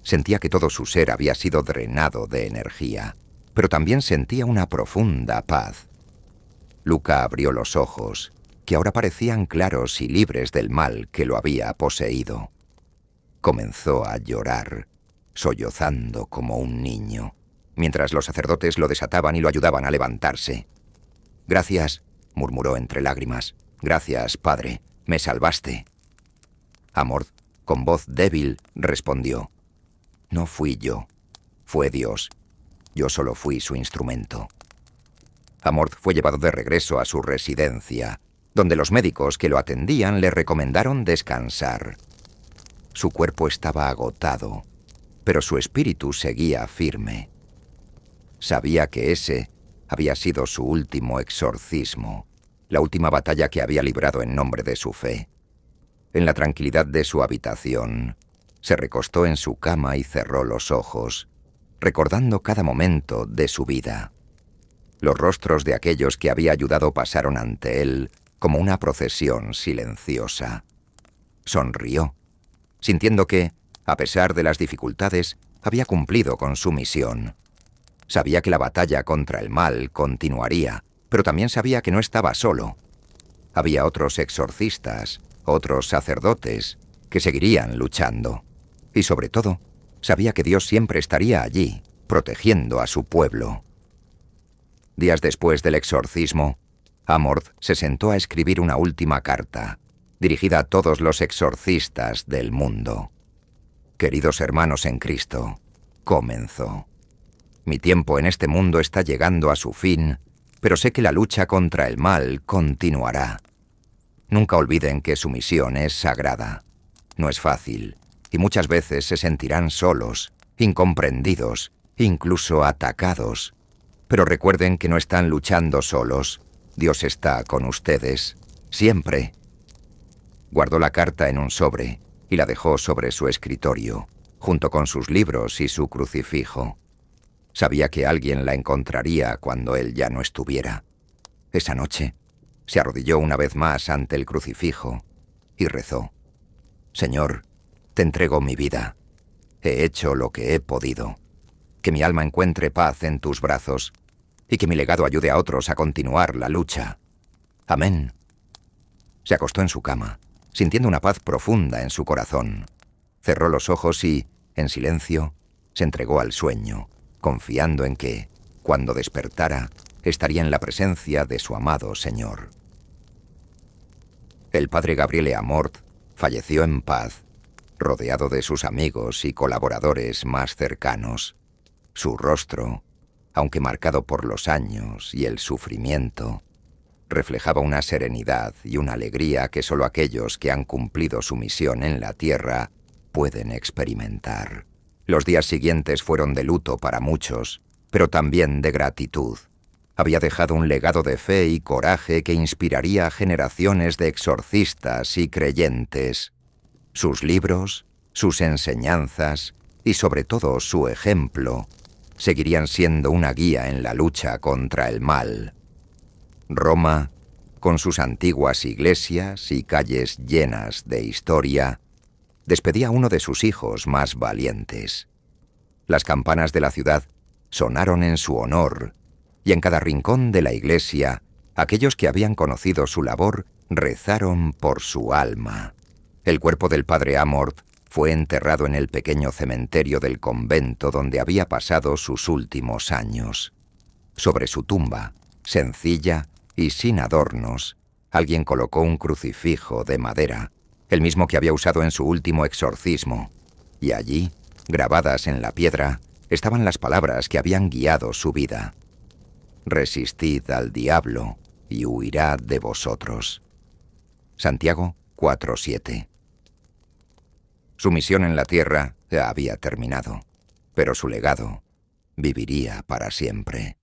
Sentía que todo su ser había sido drenado de energía, pero también sentía una profunda paz. Luca abrió los ojos, que ahora parecían claros y libres del mal que lo había poseído. Comenzó a llorar, sollozando como un niño, mientras los sacerdotes lo desataban y lo ayudaban a levantarse. «Gracias», murmuró entre lágrimas. «Gracias, Padre, me salvaste». Amorth, con voz débil, respondió. «No fui yo, fue Dios. Yo solo fui su instrumento». Amorth fue llevado de regreso a su residencia, donde los médicos que lo atendían le recomendaron descansar. Su cuerpo estaba agotado, pero su espíritu seguía firme. Sabía que ese había sido su último exorcismo, la última batalla que había librado en nombre de su fe. En la tranquilidad de su habitación, se recostó en su cama y cerró los ojos, recordando cada momento de su vida. Los rostros de aquellos que había ayudado pasaron ante él como una procesión silenciosa. Sonrió, sintiendo que, a pesar de las dificultades, había cumplido con su misión. Sabía que la batalla contra el mal continuaría, pero también sabía que no estaba solo. Había otros exorcistas, otros sacerdotes, que seguirían luchando. Y sobre todo, sabía que Dios siempre estaría allí, protegiendo a su pueblo. Días después del exorcismo, Amorth se sentó a escribir una última carta, dirigida a todos los exorcistas del mundo. «Queridos hermanos en Cristo», comenzó. «Mi tiempo en este mundo está llegando a su fin, pero sé que la lucha contra el mal continuará. Nunca olviden que su misión es sagrada. No es fácil, y muchas veces se sentirán solos, incomprendidos, incluso atacados. Pero recuerden que no están luchando solos. Dios está con ustedes, siempre». Guardó la carta en un sobre y la dejó sobre su escritorio, junto con sus libros y su crucifijo. Sabía que alguien la encontraría cuando él ya no estuviera. Esa noche, se arrodilló una vez más ante el crucifijo y rezó. «Señor, te entrego mi vida. He hecho lo que he podido. Que mi alma encuentre paz en tus brazos y que mi legado ayude a otros a continuar la lucha. Amén». Se acostó en su cama, sintiendo una paz profunda en su corazón. Cerró los ojos y, en silencio, se entregó al sueño, confiando en que, cuando despertara, estaría en la presencia de su amado Señor. El padre Gabriele Amorth falleció en paz, rodeado de sus amigos y colaboradores más cercanos. Su rostro, aunque marcado por los años y el sufrimiento, reflejaba una serenidad y una alegría que solo aquellos que han cumplido su misión en la tierra pueden experimentar. Los días siguientes fueron de luto para muchos, pero también de gratitud. Había dejado un legado de fe y coraje que inspiraría a generaciones de exorcistas y creyentes. Sus libros, sus enseñanzas y sobre todo su ejemplo seguirían siendo una guía en la lucha contra el mal. Roma, con sus antiguas iglesias y calles llenas de historia, despedía a uno de sus hijos más valientes. Las campanas de la ciudad sonaron en su honor, y en cada rincón de la iglesia, aquellos que habían conocido su labor rezaron por su alma. El cuerpo del padre Amorth fue enterrado en el pequeño cementerio del convento donde había pasado sus últimos años. Sobre su tumba, sencilla y sin adornos, alguien colocó un crucifijo de madera, el mismo que había usado en su último exorcismo, y allí, grabadas en la piedra, estaban las palabras que habían guiado su vida. Resistid al diablo y huirá de vosotros. Santiago 4:7. Su misión en la tierra ya había terminado, pero su legado viviría para siempre.